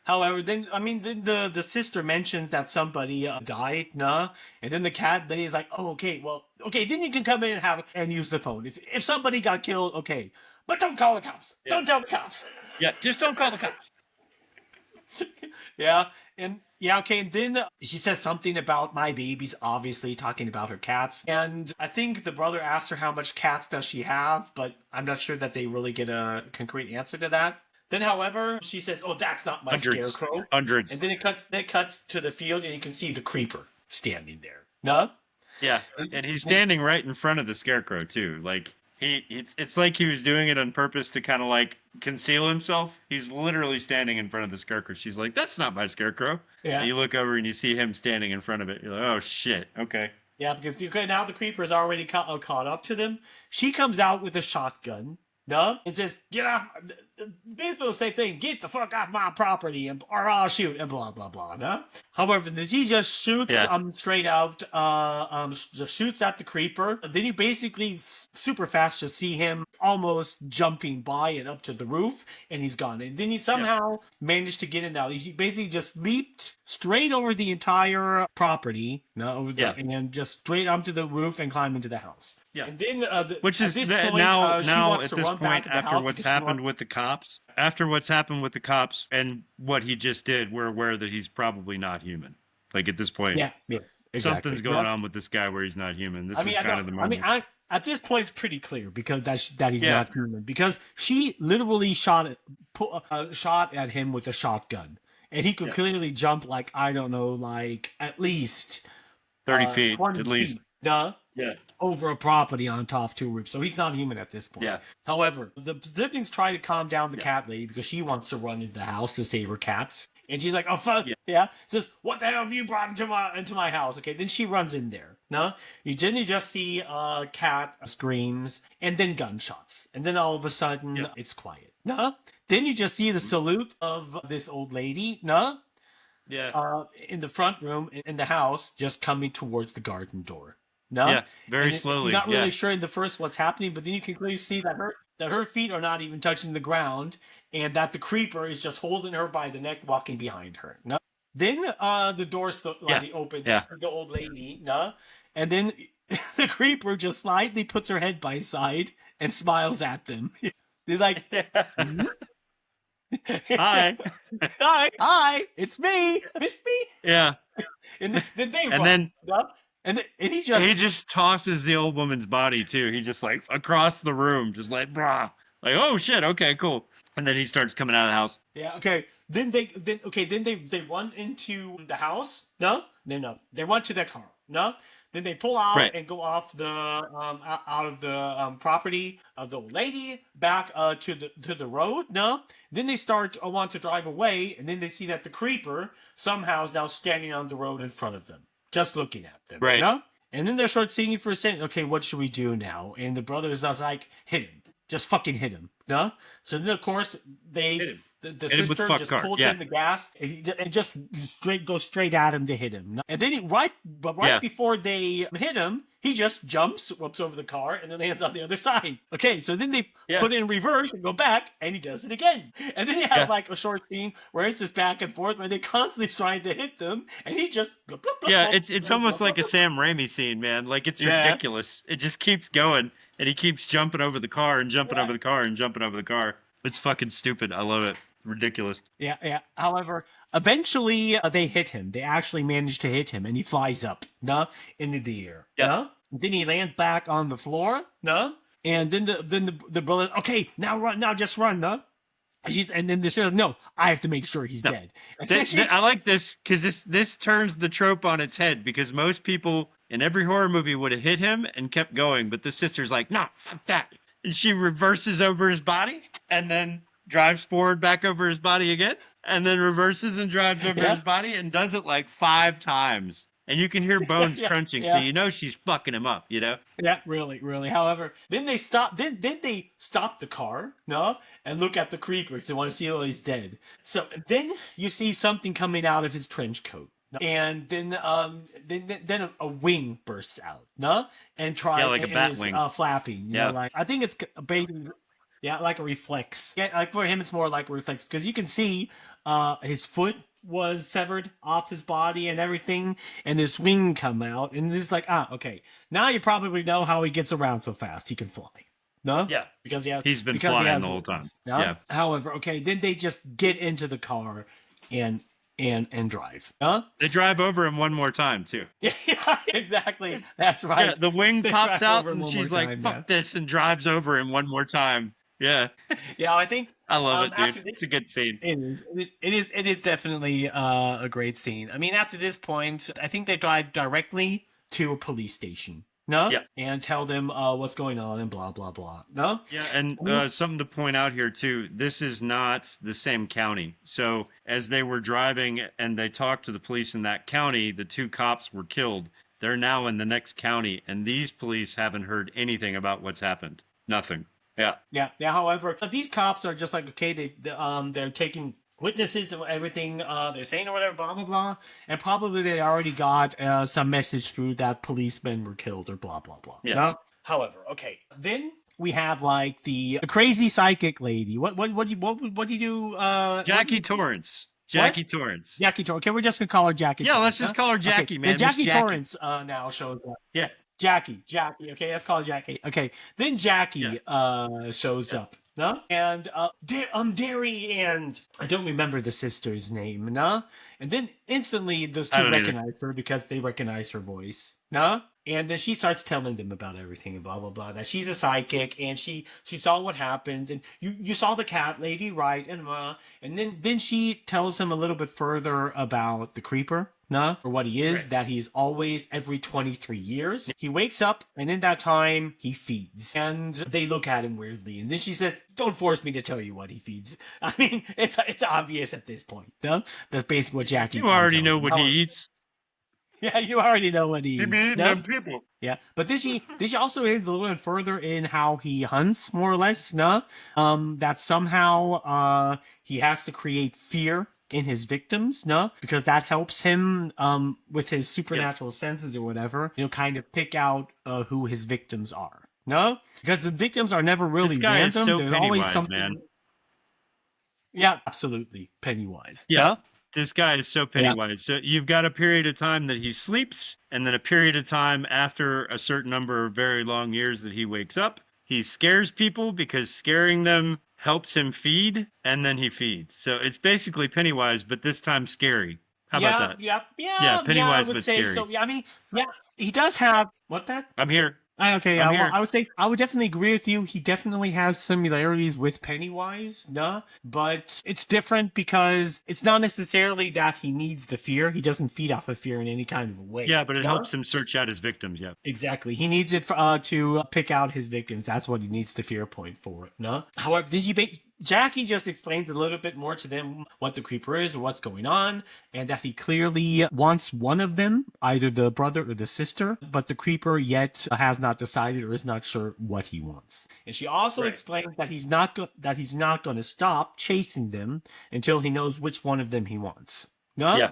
However, then the sister mentions that somebody died, and then the cat lady is like, oh, okay, then you can come in and use the phone. If somebody got killed, okay, but don't call the cops. Yeah. Don't tell the cops. Yeah, just don't call the cops. And then she says something about my babies, obviously talking about her cats. And I think the brother asks her how much cats does she have, but I'm not sure that they really get a concrete answer to that. Then, however, she says, oh, that's not my scarecrow. Hundreds. And then it cuts to the field, and you can see the creeper standing there. No? Yeah, and he's standing right in front of the scarecrow, too. Like, it's like he was doing it on purpose to kind of, like, conceal himself. He's literally standing in front of the scarecrow. She's like, that's not my scarecrow. Yeah. And you look over and you see him standing in front of it. You're like, oh, shit, okay. Yeah, because now the creeper is already caught up to them. She comes out with a shotgun. No, and says, get off, basically the same thing, get the fuck off my property, or I'll shoot, and blah, blah, blah, no? However, then he just shoots straight out, just shoots at the creeper. Then you basically, super fast, just see him almost jumping by and up to the roof, and he's gone. And then he somehow managed to get in now. He basically just leaped straight over the entire property, and then just straight onto the roof and climbed into the house. Yeah, and then which is now at this point after what's happened with the cops. After what's happened with the cops and what he just did, we're aware that he's probably not human. Like at this point, exactly. Something's going on with this guy where he's not human. This is kind of the moment. At this point, it's pretty clear because that he's not human, because she literally shot at him with a shotgun, and he could clearly jump like at least 30 feet, at least. Over a property on top of two roofs. So he's not human at this point. Yeah. However, the siblings try to calm down the cat lady because she wants to run into the house to save her cats. And she's like, oh, fuck. Yeah. Says, what the hell have you brought into my house? Okay, then she runs in there. No? You generally just see cat screams and then gunshots. And then all of a sudden, it's quiet. No? Then you just see the salute of this old lady. No? Yeah. In the front room in the house, just coming towards the garden door. No? Yeah, very slowly. You're not really sure in the first what's happening, but then you can clearly see that her feet are not even touching the ground, and that the creeper is just holding her by the neck, walking behind her. No? Then the door opens, the old lady, no? And then the creeper just slightly puts her head by side and smiles at them. He's like, Hi, it's me. Yeah. And then they run. And he just tosses the old woman's body too. He just like across the room, just like brah, like oh shit, okay, cool. And then he starts coming out of the house. Yeah, okay. Then they run into the house. No, they run to their car. No, then they pull out and go off the out of the property of the old lady back to the road. No, then they want to drive away, and then they see that the creeper somehow is now standing on the road in front of them. Just looking at them, right? You know? And then they start singing for a second. Okay, what should we do now? And the brothers was like, hit him, just fucking hit him, no? So then of course the sister just pulls in the gas and just goes straight at him to hit him. No? And then right before they hit him, he just jumps over the car and then lands on the other side. Okay, so then they put it in reverse and go back, and he does it again. And then you have like a short scene where it's just back and forth where they constantly trying to hit them, and he just it's almost like a Sam Raimi scene, man. Like it's ridiculous. It just keeps going, and he keeps jumping over the car and jumping over the car and jumping over the car. It's fucking stupid. I love it. Ridiculous. Yeah. However, eventually they hit him. They actually manage to hit him, and he flies up, into the air. Yeah. Then he lands back on the floor, and then the brother, okay, now run, just run, and then the sister, no, I have to make sure he's dead. I like this because this turns the trope on its head, because most people in every horror movie would have hit him and kept going, but the sister's like, no, fuck that. And she reverses over his body and then drives forward back over his body again, and then reverses and drives over his body and does it like 5 times. And you can hear bones crunching, so you know she's fucking him up, you know? Yeah, really, really. However, then they stop. Then they stop the car, no, and look at the creeper because they want to see oh he's dead. So then you see something coming out of his trench coat, and then a wing bursts out, no, and tries like a bat wing, flapping. You know, like I think it's basically. Yeah, like a reflex. Yeah, like for him, it's more like a reflex because you can see his foot was severed off his body and everything, and this wing come out, and it's like, okay, now you probably know how he gets around so fast. He can fly. No? Yeah. Because he's been flying the whole time. No? Yeah. However, okay, then they just get into the car and drive. Huh? They drive over him one more time, too. Yeah, exactly. That's right. Yeah, the wing pops out, and she's like, fuck this, and drives over him one more time. Yeah. Yeah, I think I love it, dude. It's a good scene. It is definitely a great scene. I mean, after this point, I think they drive directly to a police station. No? Yeah. And tell them what's going on and blah, blah, blah. No? Yeah, and something to point out here, too. This is not the same county. So as they were driving and they talked to the police in that county, the 2 cops were killed. They're now in the next county, and these police haven't heard anything about what's happened. Nothing. Yeah. Yeah. However, these cops are just like, okay, they're taking witnesses and everything they're saying or whatever, blah, blah, blah. And probably they already got some message through that policemen were killed or blah, blah, blah. Yeah. No? However, okay. Then we have like the crazy psychic lady. What do you do? Jackie Torrance. Jackie Torrance. Jackie Torrance. Okay, we're just going to call her Jackie Yeah, Torrance, let's just call her Jackie, man. And Jackie Jackie Torrance now shows up. Yeah. Jackie. Okay, let's call her Jackie. Okay, then Jackie shows up. No? And Derry and I don't remember the sister's name, no? And then instantly those two recognize her because they recognize her voice. No? And then she starts telling them about everything and blah blah blah. That she's a psychic and she saw what happens and you saw the cat lady, right? And then she tells him a little bit further about the creeper. No, for what he is, that he's always every 23 years. He wakes up, and in that time, he feeds. And they look at him weirdly. And then she says, don't force me to tell you what he feeds. I mean, it's obvious at this point. No? That's basically what Jackie... You already know what he eats. Yeah, you already know what he eats. He be eating them people. Yeah, but then she also is a little bit further in how he hunts, more or less, no? That somehow he has to create fear in his victims, no? Because that helps him with his supernatural senses or whatever, kind of pick out who his victims are. No? Because the victims are never really this guy random. Is so There's Pennywise, always something. Man. Yeah, absolutely. Pennywise. Yeah. This guy is so Pennywise. So you've got a period of time that he sleeps, and then a period of time after a certain number of very long years that he wakes up. He scares people because scaring them helps him feed, and then he feeds. So it's basically Pennywise, but this time scary. How about that? Yeah, Pennywise, I would but say scary. so. Yeah, I mean, yeah, he does have... What, Pat? I'm here. Okay, I'm here. I would say I would definitely agree with you. He definitely has similarities with Pennywise, but it's different because it's not necessarily that he needs the fear. He doesn't feed off of fear in any kind of way. Yeah, but it helps him search out his victims. Yeah, exactly. He needs it to pick out his victims. That's what he needs the fear point for. However, Jackie just explains a little bit more to them what the creeper is or what's going on, and that he clearly wants one of them, either the brother or the sister, but the creeper yet has not decided or is not sure what he wants. And she also explains that he's not going to stop chasing them until he knows which one of them he wants. No? Yeah.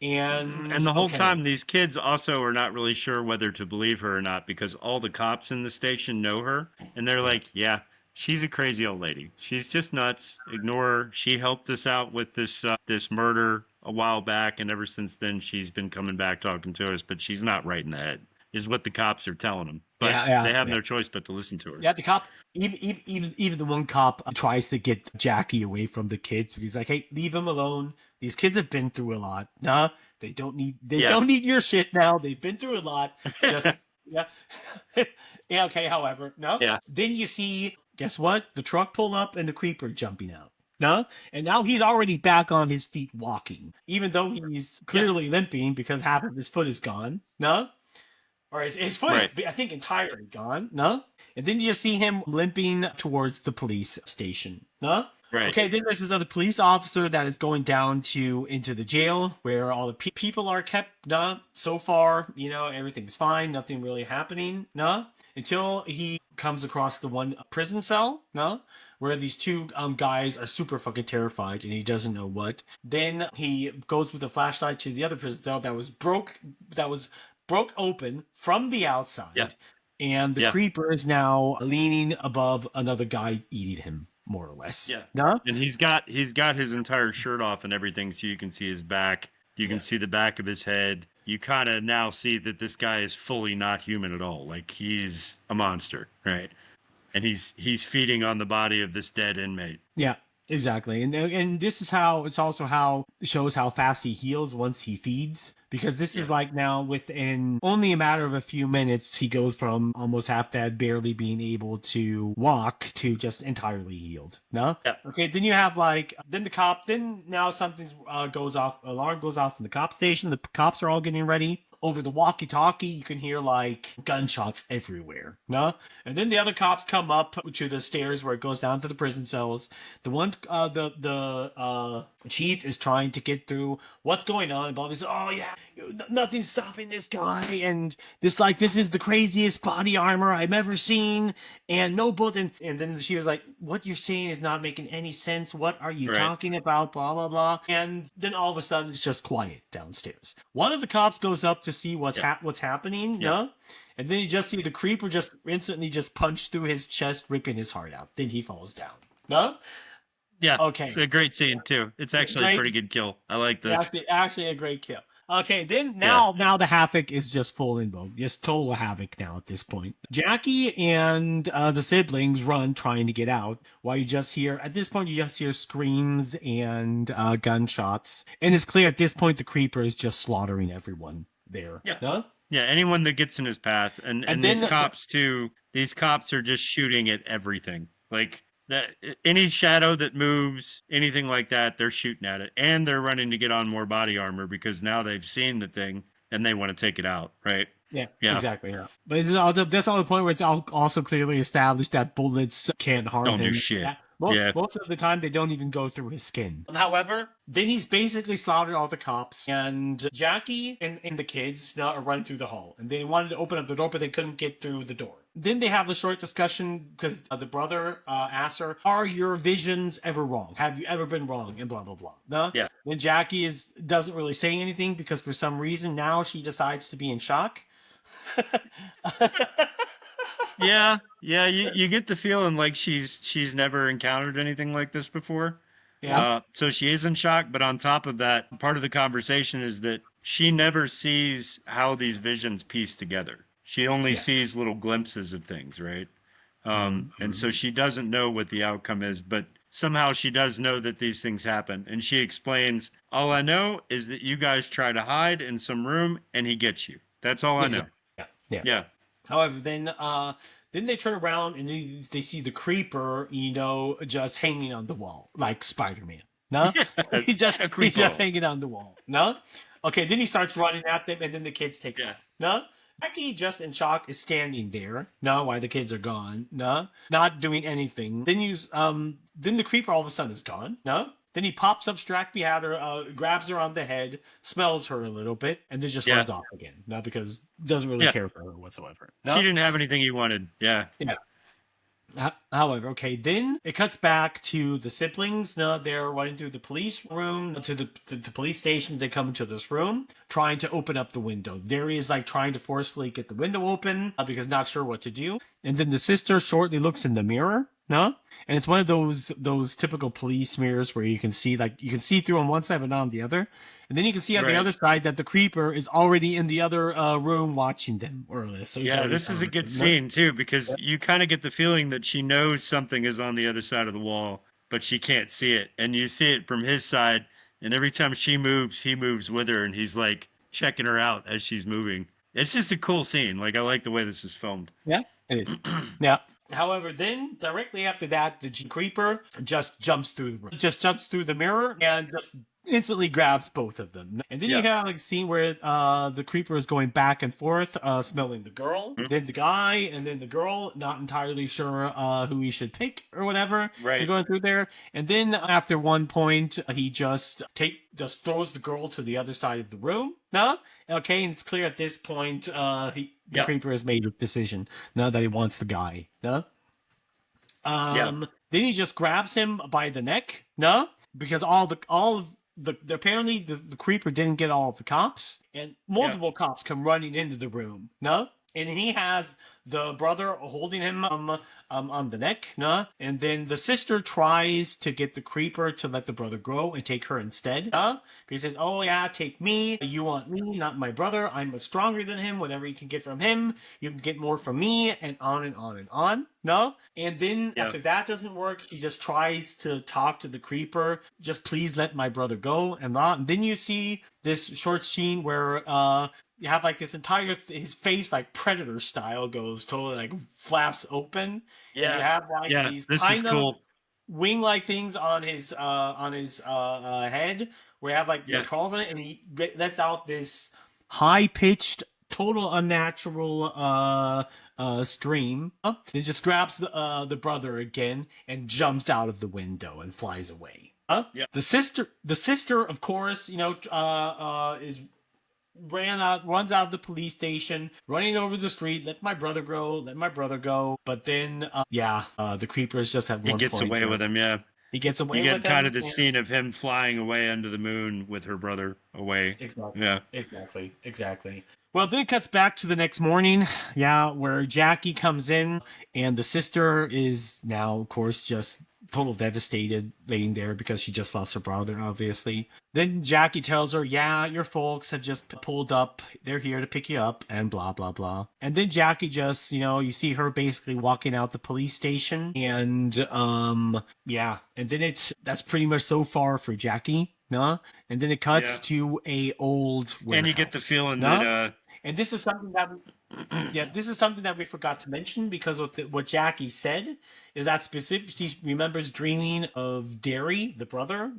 And the whole time, these kids also are not really sure whether to believe her or not because all the cops in the station know her, and they're like, yeah, she's a crazy old lady. She's just nuts. Ignore her. She helped us out with this murder a while back, and ever since then, she's been coming back talking to us, but she's not right in the head, is what the cops are telling them. But they have no choice but to listen to her. Yeah, the cop, even the one cop tries to get Jackie away from the kids. He's like, hey, leave them alone. These kids have been through a lot. Nah, they don't need your shit now. They've been through a lot. Just, yeah. Yeah, okay, however, no. Yeah. Then you see... Guess what? The truck pulled up and the creeper jumping out. No? And now he's already back on his feet walking. Even though he's clearly limping because half of his foot is gone. No? Or his foot is, I think, entirely gone. No? And then you see him limping towards the police station. No? Right. Okay, then there's this other police officer that is going down into the jail where all the people are kept. So far, everything's fine. Nothing really happening. Until he comes across the one prison cell. Where these two guys are super fucking terrified and he doesn't know what. Then he goes with a flashlight to the other prison cell that was broke open from the outside. Yeah. And the creeper is now leaning above another guy eating him, more or less. Yeah. No? And he's got his entire shirt off and everything, so you can see his back. You can see the back of his head. You kind of now see that this guy is fully not human at all. Like, he's a monster, right? And he's feeding on the body of this dead inmate. Yeah, exactly. And this is how it shows how fast he heals once he feeds. Because this is like now within only a matter of a few minutes, he goes from almost half dead, barely being able to walk, to just entirely healed. No? Yeah. Okay, then you have then now something goes off, alarm goes off in the cop station. The cops are all getting ready. Over the walkie-talkie, you can hear like gunshots everywhere. No? And then the other cops come up to the stairs where it goes down to the prison cells. The one, the chief is trying to get through what's going on. And Bobby says, "Oh yeah, nothing's stopping this guy." And this is the craziest body armor I've ever seen. And no bullet. And then she was like, "What you're saying is not making any sense. What are you talking about? Blah, blah, blah." And then all of a sudden it's just quiet downstairs. One of the cops goes up to see what's happening. Yeah. And then you just see the creeper just instantly just punch through his chest, ripping his heart out. Then he falls down. No? Yeah. Okay. It's a great scene too. It's actually a pretty good kill. I like this. Actually a great kill. Okay, then now the havoc is just full in vogue. Just total havoc now at this point. Jackie and the siblings run trying to get out, while you just hear screams and gunshots. And it's clear at this point the creeper is just slaughtering everyone there. Yeah. No? Yeah, anyone that gets in his path. And these cops too, these cops are just shooting at everything. Like, that any shadow that moves, anything like that, they're shooting at it. And they're running to get on more body armor because now they've seen the thing and they want to take it out, right? Yeah, exactly. Yeah. But that's all the point where it's also clearly established that bullets can't harm him. Don't do shit. Most of the time, they don't even go through his skin. However, then he's basically slaughtered all the cops, and Jackie and the kids now are running through the hall, and they wanted to open up the door, but they couldn't get through the door. Then they have a short discussion because the brother asks her, "Are your visions ever wrong? Have you ever been wrong?" And blah, blah, blah. No? Yeah. Then Jackie doesn't really say anything because for some reason now she decides to be in shock. Yeah, you get the feeling like she's never encountered anything like this before. Yeah. So she is in shock, but on top of that, part of the conversation is that she never sees how these visions piece together. She only sees little glimpses of things, right? And so she doesn't know what the outcome is, but somehow she does know that these things happen. And she explains, "All I know is that you guys try to hide in some room and he gets you. That's all I know." Yeah. However, then they turn around and they see the creeper, just hanging on the wall like Spider-Man. No, he's just hanging on the wall. No, okay. Then he starts running at them, and then the kids take off. No, Becky, just in shock, is standing there. No, while the kids are gone. No, not doing anything. Then the creeper all of a sudden is gone. No. Then he pops up directly at her, grabs her on the head, smells her a little bit, and then just runs off again. No, because doesn't really care for her whatsoever. No? She didn't have anything he wanted. Yeah. However, okay, then it cuts back to the siblings. No, they're running through the police room to the police station. They come into this room trying to open up the window. There is trying to forcefully get the window open because not sure what to do. And then the sister shortly looks in the mirror. No, and it's one of those typical police mirrors where you can see through on one side but not on the other, and then you can see on the other side that the creeper is already in the other room watching them, or less. So this is a good scene too because you kind of get the feeling that she knows something is on the other side of the wall, but she can't see it, and you see it from his side, and every time she moves, he moves with her, and he's like checking her out as she's moving. It's just a cool scene. Like, I like the way this is filmed. Yeah, it is. Yeah. However, then directly after that, the creeper just jumps through the room, just jumps through the mirror and just instantly grabs both of them. And then you have like a scene where the creeper is going back and forth, smelling the girl, then the guy, and then the girl, not entirely sure who he should pick or whatever. Right. He's going through there. And then after one point, he just throws the girl to the other side of the room. No? Okay, and it's clear at this point the creeper has made a decision. Now that he wants the guy. No? Then he just grabs him by the neck. No? Because apparently the creeper didn't get all of the cops, and multiple cops come running into the room. No? And he has the brother holding him on the neck, no? And then the sister tries to get the creeper to let the brother go and take her instead, no? He says, oh yeah, take me. You want me, not my brother. I'm much stronger than him. Whatever you can get from him, you can get more from me, and on and on and on, no? And then after that doesn't work, she just tries to talk to the creeper. Just please let my brother go, and then you see this short scene where you have like this entire his face like Predator style goes totally like flaps open. Yeah, and you have like these kind of cool wing like things on his head where you have like the crawls on it, and he lets out this high pitched, total unnatural scream. He just grabs the brother again and jumps out of the window and flies away. The sister, of course, is runs out of the police station, running over the street. Let my brother go. But then, the creepers just have one point. He gets away with him. Yeah, he gets away. You with get kind him, of the scene of him flying away under the moon with her brother away. Exactly. Yeah. Exactly. Well, then it cuts back to the next morning, where Jackie comes in, and the sister is now, of course, just total devastated, laying there because she just lost her brother, obviously. Then Jackie tells her, your folks have just pulled up. They're here to pick you up, and blah, blah, blah. And then Jackie just, you see her basically walking out the police station, and, and then that's pretty much so far for Jackie. No, and then it cuts to a old warehouse. And you get the feeling that and this is something that we forgot to mention, because what Jackie said is that specifically she remembers dreaming of Derry, the brother,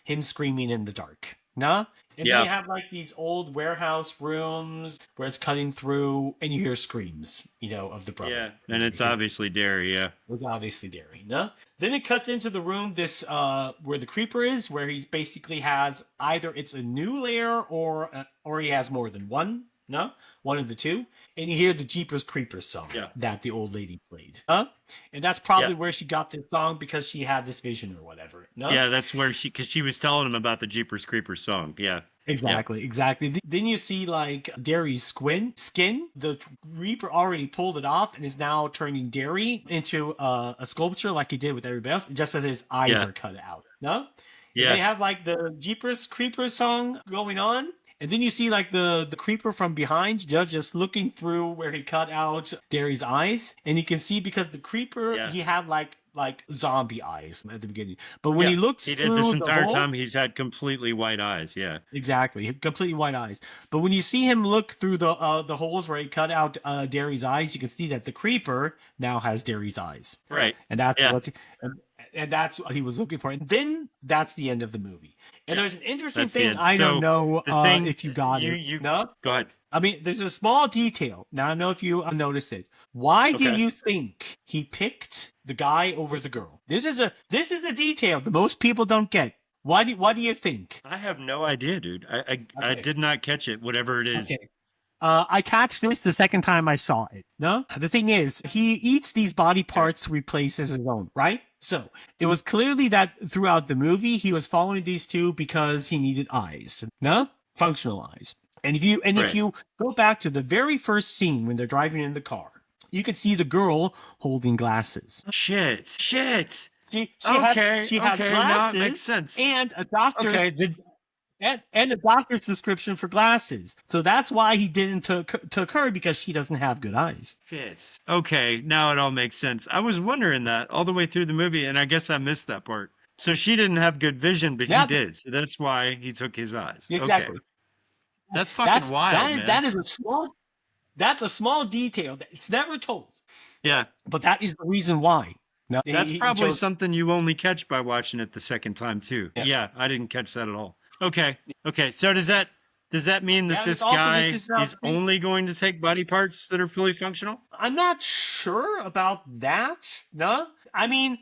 him screaming in the dark, and then you have like these old warehouse rooms where it's cutting through, and you hear screams, of the brother. Yeah, and it's obviously Derry. Yeah, it was obviously Derry. Then it cuts into the room where the creeper is, where he basically has either it's a new layer or he has more than one. No, one of the two, and you hear the Jeepers Creepers song that the old lady played. And that's probably where she got this song, because she had this vision or whatever. No, that's where because she was telling him about the Jeepers Creepers song. Yeah, exactly. Then you see like Derry's skin. The Reaper already pulled it off and is now turning Derry into a sculpture like he did with everybody else, just that his eyes are cut out. No, they have like the Jeepers Creepers song going on. And then you see like the creeper from behind, just looking through where he cut out Derry's eyes, and you can see because the creeper he had like zombie eyes at the beginning, but when he looks he did this entire time he's had completely white eyes. Yeah, exactly, completely white eyes. But when you see him look through the holes where he cut out Derry's eyes, you can see that the creeper now has Derry's eyes. Right, and that's and that's what he was looking for. And then that's the end of the movie. And there's an interesting thing. I don't know if you got it. No? Go ahead. I mean, there's a small detail. Now, I don't know if you noticed it. Why do you think he picked the guy over the girl? This is a detail that most people don't get. Why do you think? I have no idea, dude. I did not catch it, whatever it is. Okay. I catched this the second time I saw it. No? The thing is, he eats these body parts to replace his own, right? So, it was clearly that throughout the movie, he was following these two because he needed eyes. No? Functional eyes. And if you go back to the very first scene when they're driving in the car, you can see the girl holding glasses. Shit. She has glasses, no, it makes sense. And a doctor's and a doctor's prescription for glasses. So that's why he didn't took her, because she doesn't have good eyes. Shit. Okay, now it all makes sense. I was wondering that all the way through the movie, and I guess I missed that part. So she didn't have good vision, but he did. So that's why he took his eyes. Exactly. Okay. That's fucking wild, man. That's a small detail that it's never told. Yeah. But that is the reason why. That's probably something you only catch by watching it the second time too. Yeah, I didn't catch that at all. Okay. Okay. So does that mean that Yeah, this also guy this is now is only going to take body parts that are fully functional? I'm not sure about that. No, I mean,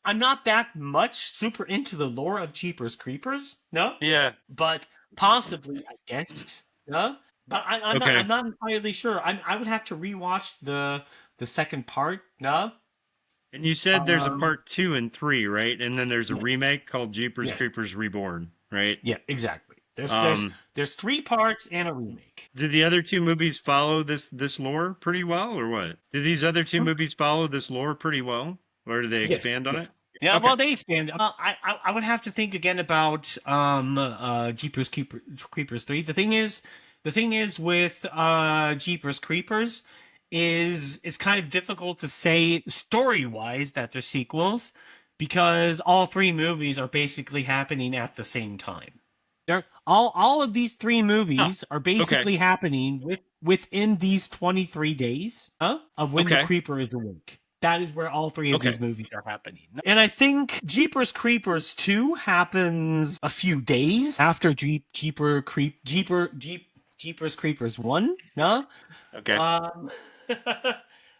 I'm not that much super into the lore of Jeepers Creepers. No, Yeah. but possibly, I guess. No, but I'm not. Okay. I'm not entirely sure. I would have to rewatch the second part. No. And you said there's a Um. part 2 and 3, right? And then there's a Yes. remake called Jeepers Yes. Creepers Reborn, right? Yeah. Exactly. Um, There's 3 parts and a remake. did the other 2 movies follow this lore pretty well, or what? Did these other 2 movies follow this lore pretty well, or did they Yes, expand on yes. it? Yeah, Okay. well, they expand. I would have to think again about Jeepers Creepers 3. The thing is with Jeepers Creepers is it's kind of difficult to say story wise that they're sequels because all 3 movies are basically happening at the same time. They're all of these 3 movies are basically happening within these 23 days of when the Okay. creeper is awake. That is where all 3 of Okay. these movies are happening. And I think Jeepers Creepers 2 happens a few days after Jeepers Creepers 1, no? Okay.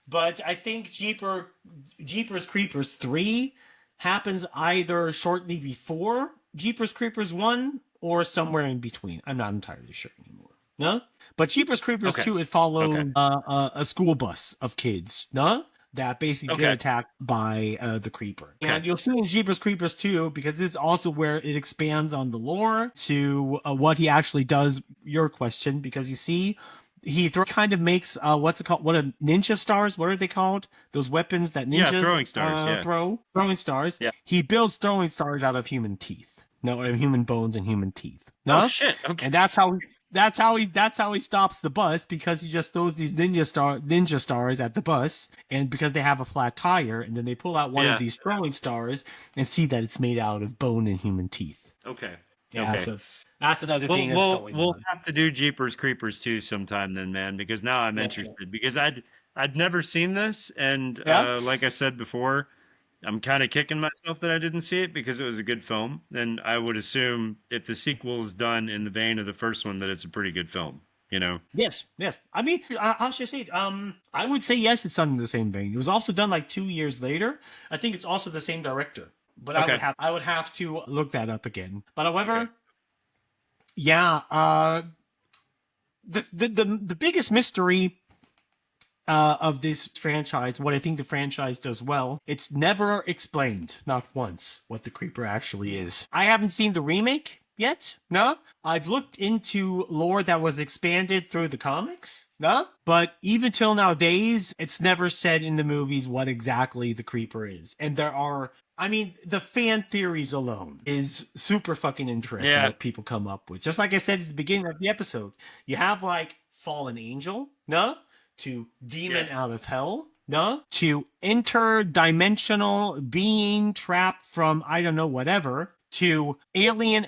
But I think Jeepers Creepers 3 happens either shortly before Jeepers Creepers 1 or somewhere in between. I'm not entirely sure anymore. No? But Jeepers Creepers Okay. 2, it follows Okay. a school bus of kids, no? That basically get Okay. attacked by the creeper. Okay. And you'll see in Jeepers Creepers 2, because this is also where it expands on the lore to what he actually does, your question, because you see, he kind of makes, what's it called? What are ninja stars? What are they called? Those weapons that ninjas throwing stars, yeah. throw? Throwing stars. Yeah. He builds throwing stars out of human teeth. No, human bones and human teeth. No? Oh shit. Okay. And that's how he stops the bus, because he just throws these ninja stars at the bus, and because they have a flat tire, and then they pull out one Yeah. of these throwing stars and see that it's made out of bone and human teeth. Okay. Yeah, Okay. so that's another thing that's going We'll on. have to do Jeepers Creepers 2 sometime then, man, because now I'm Yeah. interested, because I'd never seen this, and Yeah. like I said before, I'm kind of kicking myself that I didn't see it because it was a good film, and I would assume if the sequel is done in the vein of the first one that it's a pretty good film, you know? Yes. I mean, how should I say it? I would say yes, it's done in the same vein. It was also done like 2 years later. I think it's also the same director, but Okay. I would have to look that up again. But however, Okay. yeah, the biggest mystery of this franchise, what I think the franchise does well, it's never explained, not once, what the creeper actually is. I haven't seen the remake yet, no? I've looked into lore that was expanded through the comics, no? But even till nowadays, it's never said in the movies what exactly the creeper is. And there are, I mean, the fan theories alone is super fucking interesting Yeah. what people come up with. Just like I said at the beginning of the episode, you have like fallen angel, no? To demon out of hell, no? To interdimensional being trapped from I don't know whatever, to alien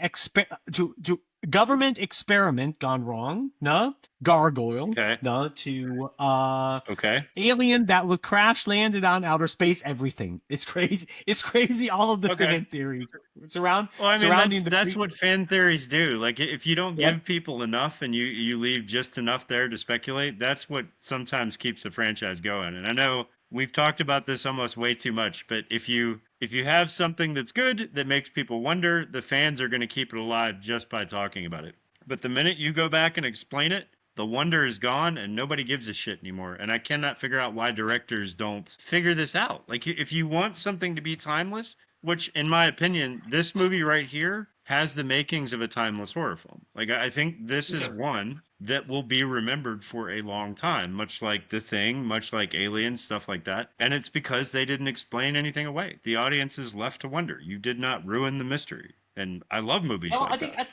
to government experiment gone wrong, no? Gargoyle, Okay. no? To Okay. alien that was crash landed on outer space, everything. It's crazy. It's crazy. All of the Okay. fan theories surrounding That's what fan theories do. Like, if you don't Yeah. give people enough and you leave just enough there to speculate, that's what sometimes keeps the franchise going. And I know we've talked about this almost way too much, but if you have something that's good that makes people wonder, the fans are going to keep it alive just by talking about it. But the minute you go back and explain it, the wonder is gone and nobody gives a shit anymore. And I cannot figure out why directors don't figure this out. Like, if you want something to be timeless, which in my opinion, this movie right here has the makings of a timeless horror film. Like, I think this is one that will be remembered for a long time, much like The Thing, much like Alien, stuff like that. And it's because they didn't explain anything away. The audience is left to wonder. You did not ruin the mystery. And I love movies Well, like that.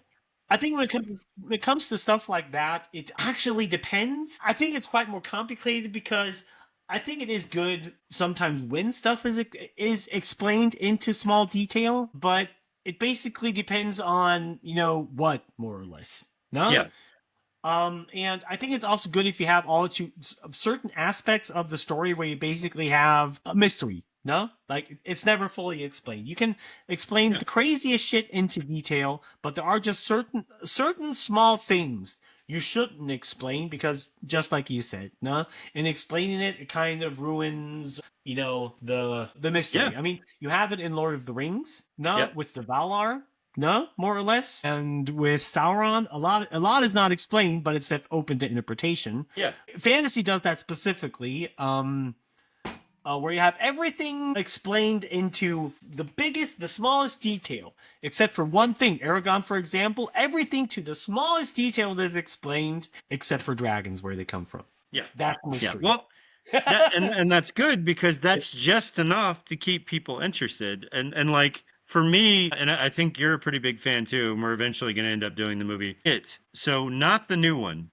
I think when it comes to stuff like that, it actually depends. I think it's quite more complicated because I think it is good sometimes when stuff is explained into small detail, but it basically depends on, what, more or less. No? Yeah. And I think it's also good if you have certain aspects of the story where you basically have a mystery. No, like it's never fully explained. You can explain the craziest shit into detail, but there are just certain small things you shouldn't explain because, just like you said, no, in explaining it, it kind of ruins, the mystery. Yeah. I mean, you have it in Lord of the Rings, no, Yep. with the Valar, no, more or less, and with Sauron, a lot is not explained, but it's left open to interpretation. Yeah. Fantasy does that specifically. Where you have everything explained into the smallest detail, except for one thing. Aragon, for example, everything to the smallest detail is explained, except for dragons, where they come from. Yeah. That's Yeah. mystery. Well, and that's good because that's just enough to keep people interested. And like for me, and I think you're a pretty big fan too, and we're eventually going to end up doing the movie It. So not the new one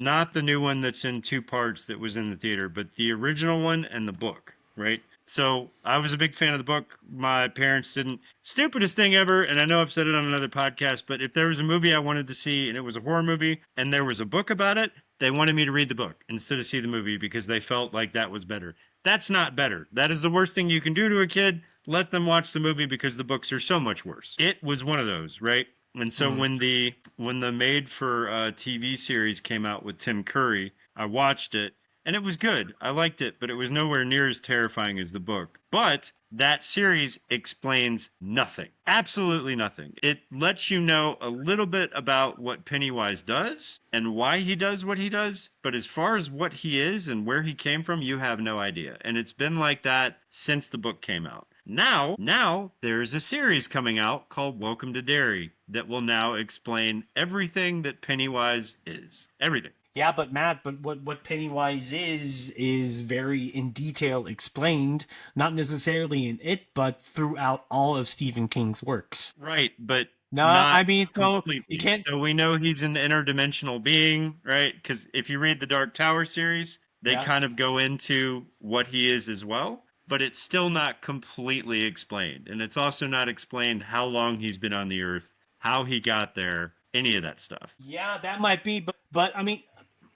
that's in two parts that was in the theater, but the original one and the book, right? So I was a big fan of the book. My parents didn't. Stupidest thing ever, and I know I've said it on another podcast, but if there was a movie I wanted to see and it was a horror movie and there was a book about it, they wanted me to read the book instead of see the movie because they felt like that was better. That's not better. That is the worst thing you can do to a kid. Let them watch the movie because the books are so much worse. It was one of those, right? And so when the made for TV series came out with Tim Curry, I watched it. And it was good. I liked it, but it was nowhere near as terrifying as the book. But that series explains nothing. Absolutely nothing. It lets you know a little bit about what Pennywise does and why he does what he does. But as far as what he is and where he came from, you have no idea. And it's been like that since the book came out. Now there's a series coming out called Welcome to Derry that will now explain everything that Pennywise is. Everything. Yeah, but Matt, what Pennywise is very in detail explained, not necessarily in It, but throughout all of Stephen King's works. Right, but No, not I mean, so completely. you can't. So we know he's an interdimensional being, right? Because if you read the Dark Tower series, they kind of go into what he is as well, but it's still not completely explained. And it's also not explained how long he's been on the Earth, how he got there, any of that stuff. Yeah, that might be, but I mean,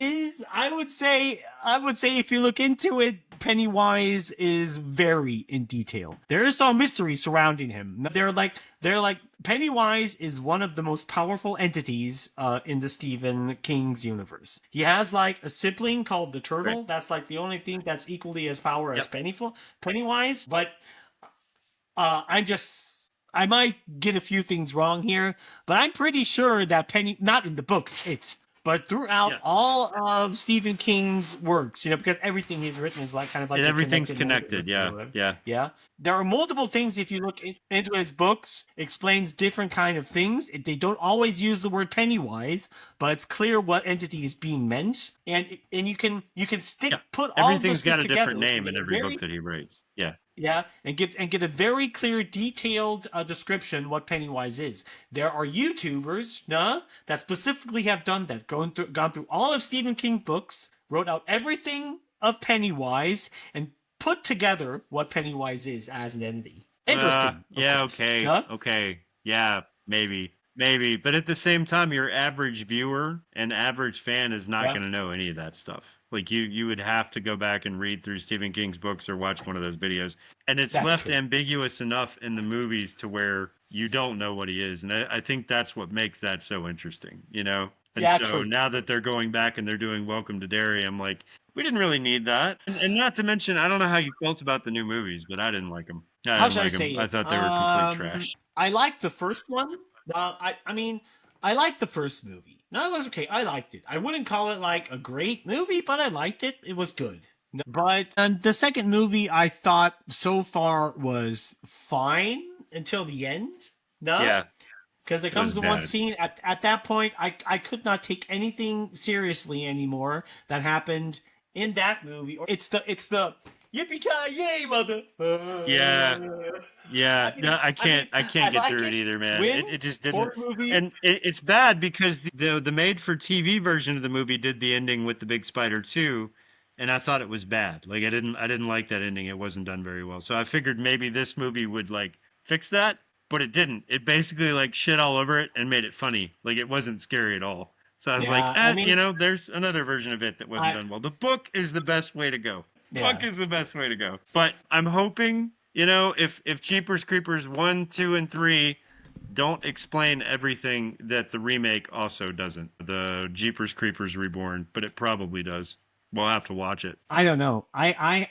I would say if you look into it, Pennywise is very in detail. There is some mystery surrounding him. They're like Pennywise is one of the most powerful entities in the Stephen King's universe. He has like a sibling called the Turtle. Right. That's like the only thing that's equally as powerful as Pennywise. But I might get a few things wrong here, but I'm pretty sure that not in the books, but throughout all of Stephen King's works, because everything he's written is like kind of like everything's connected. Yeah. There are multiple things if you look into his books, explains different kind of things. They don't always use the word Pennywise, but it's clear what entity is being meant, and you can put all everything's got a different name in every book that he writes. Yeah. Yeah, and get a very clear, detailed description what Pennywise is. There are YouTubers, that specifically have done that, gone through all of Stephen King books, wrote out everything of Pennywise, and put together what Pennywise is as an entity. Interesting. Okay. Yeah, maybe. But at the same time, your average viewer and average fan is not going to know any of that stuff. Like you would have to go back and read through Stephen King's books or watch one of those videos. And it's left ambiguous enough in the movies to where you don't know what he is. And I think that's what makes that so interesting, And so now that they're going back and they're doing Welcome to Derry, I'm like, we didn't really need that. And not to mention, I don't know how you felt about the new movies, but I didn't like them. I thought they were complete trash. I liked the first one. I liked the first movie. No, it was okay. I liked it. I wouldn't call it like a great movie, but I liked it. It was good. But the second movie I thought so far was fine until the end. No? Yeah. Because there comes to one scene at that point I could not take anything seriously anymore that happened in that movie. It's the yippee-ki-yay, mother. Yeah, no, I can't get through it either, man. It just didn't. And it's bad because the made-for-TV version of the movie did the ending with the big spider too, and I thought it was bad. Like I didn't like that ending. It wasn't done very well. So I figured maybe this movie would like fix that, but it didn't. It basically like shit all over it and made it funny. Like it wasn't scary at all. So I was like, there's another version of it that wasn't done well. The book is the best way to go. Book is the best way to go. But I'm hoping You know, if Jeepers Creepers 1, 2, and 3 don't explain everything that the remake also doesn't. The Jeepers Creepers Reborn, but it probably does. We'll have to watch it. I don't know. I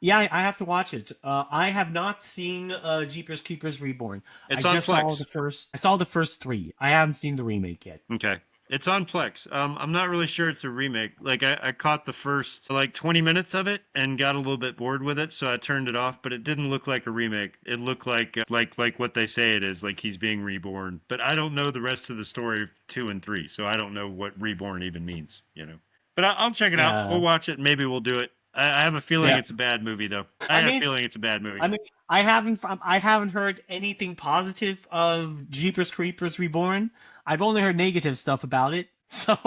have to watch it. I have not seen Jeepers Creepers Reborn. It's I on just Plex. I saw the first 3. I haven't seen the remake yet. Okay. It's on Plex. I'm not really sure it's a remake. Like I caught the first like 20 minutes of it and got a little bit bored with it, so I turned it off. But it didn't look like a remake. It looked like what they say it is, like he's being reborn. But I don't know the rest of the story of 2 and 3, so I don't know what reborn even means. You know. But I'll check it out. We'll watch it. And maybe we'll do it. I have a feeling it's a bad movie, though. I have a feeling it's a bad movie. I mean, I haven't heard anything positive of Jeepers Creepers Reborn. I've only heard negative stuff about it. So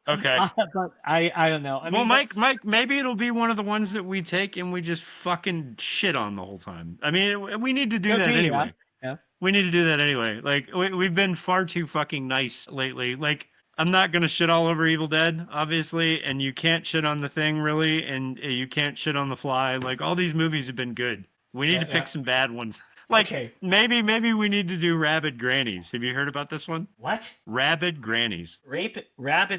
okay, but I don't know. Well, Mike, maybe it'll be one of the ones that we take and we just fucking shit on the whole time. I mean, we need to do that anyway. Yeah. We need to do that anyway. Like we've been far too fucking nice lately. Like I'm not gonna shit all over Evil Dead, obviously, and you can't shit on The Thing really, and you can't shit on The Fly. Like all these movies have been good. We need to pick some bad ones. Like maybe we need to do Rabid Grannies. Have you heard about this one? What? Rabid Grannies. Rabid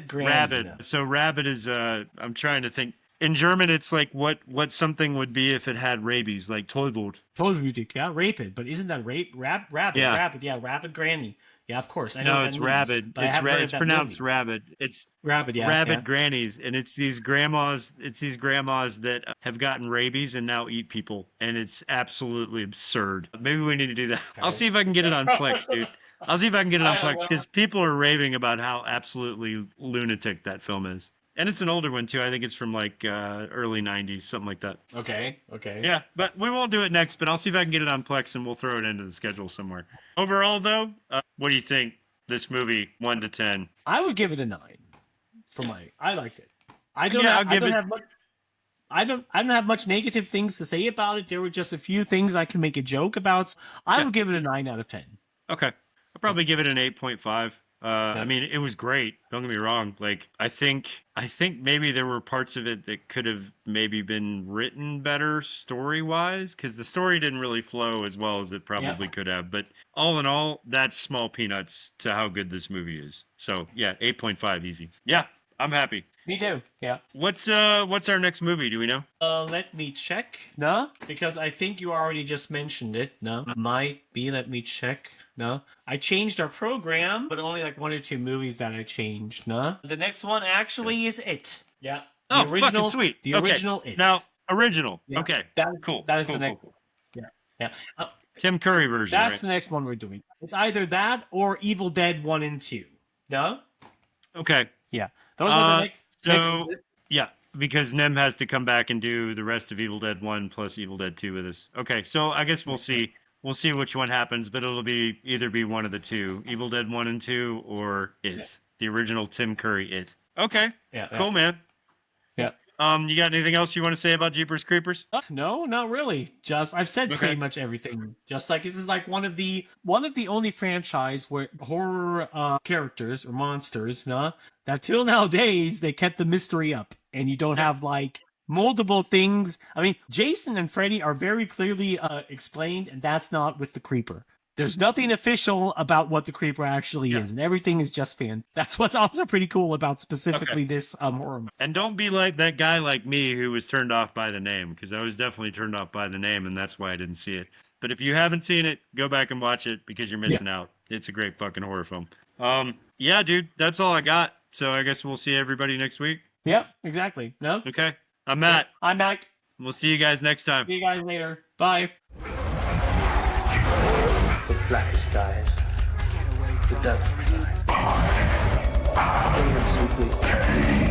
Grannies. Rabid. So rabid is I'm trying to think. In German, it's like what something would be if it had rabies, like Tollwut. Tollwut, yeah, rapid. But isn't that rabid? Yeah. Rabid, yeah, Rabid Granny. Yeah, of course. I know no, what it's that means, rabid. but I haven't heard It's that pronounced movie. rabid. It's Rabid, yeah. rabid yeah. grannies, and it's these grandmas. It's these grandmas that have gotten rabies and now eat people, and it's absolutely absurd. Maybe we need to do that. Okay. I'll see if I can get it on Plex, dude. I'll see if I can get it on Plex because people are raving about how absolutely lunatic that film is. And it's an older one too. I think it's from like early '90s, something like that. Okay. Yeah, but we won't do it next. But I'll see if I can get it on Plex, and we'll throw it into the schedule somewhere. Overall, though, what do you think? This movie, 1 to 10. I would give it a 9. I liked it. I don't have much negative things to say about it. There were just a few things I can make a joke about. So I would give it a 9 out of 10. Okay, I'll probably give it an 8.5. I mean, it was great. Don't get me wrong. Like, I think maybe there were parts of it that could have maybe been written better story-wise, because the story didn't really flow as well as it probably could have. But all in all, that's small peanuts to how good this movie is. So yeah, 8.5 easy. Yeah, I'm happy. Me too. Yeah. What's our next movie? Do we know? Let me check. No, because I think you already just mentioned it. No, might be. Let me check. No, I changed our program, but only like 1 or 2 movies that I changed. No, the next one actually is It. Yeah. The fucking sweet. The original It. Now, original. Yeah. Okay. Cool. That is the next. Cool. Yeah. Tim Curry version. That's right? the next one we're doing. It's either that or Evil Dead 1 and 2. No. Okay. Yeah. Those are the So, yeah, because Nem has to come back and do the rest of Evil Dead 1 plus Evil Dead 2 with us. Okay, so I guess we'll see. We'll see which one happens, but it'll be either be one of the two. Evil Dead 1 and 2 or It. Yeah. The original Tim Curry It. Okay. Yeah. Cool, man. Yeah. You got anything else you want to say about Jeepers Creepers? No, not really. Just I've said pretty much everything. Just like this is like one of the only franchise where horror characters or monsters, that till nowadays they kept the mystery up, and you don't have like multiple things. I mean, Jason and Freddy are very clearly explained, and that's not with the Creeper. There's nothing official about what the Creeper actually is, and everything is just fan. That's what's also pretty cool about specifically this horror movie. And don't be like that guy like me who was turned off by the name, because I was definitely turned off by the name, and that's why I didn't see it. But if you haven't seen it, go back and watch it, because you're missing out. It's a great fucking horror film. Yeah, dude, that's all I got. So I guess we'll see everybody next week. Yep, exactly. No? Okay. I'm Matt. I'm Mac. We'll see you guys next time. See you guys later. Bye. The blackest dies. The darkest dies. Simply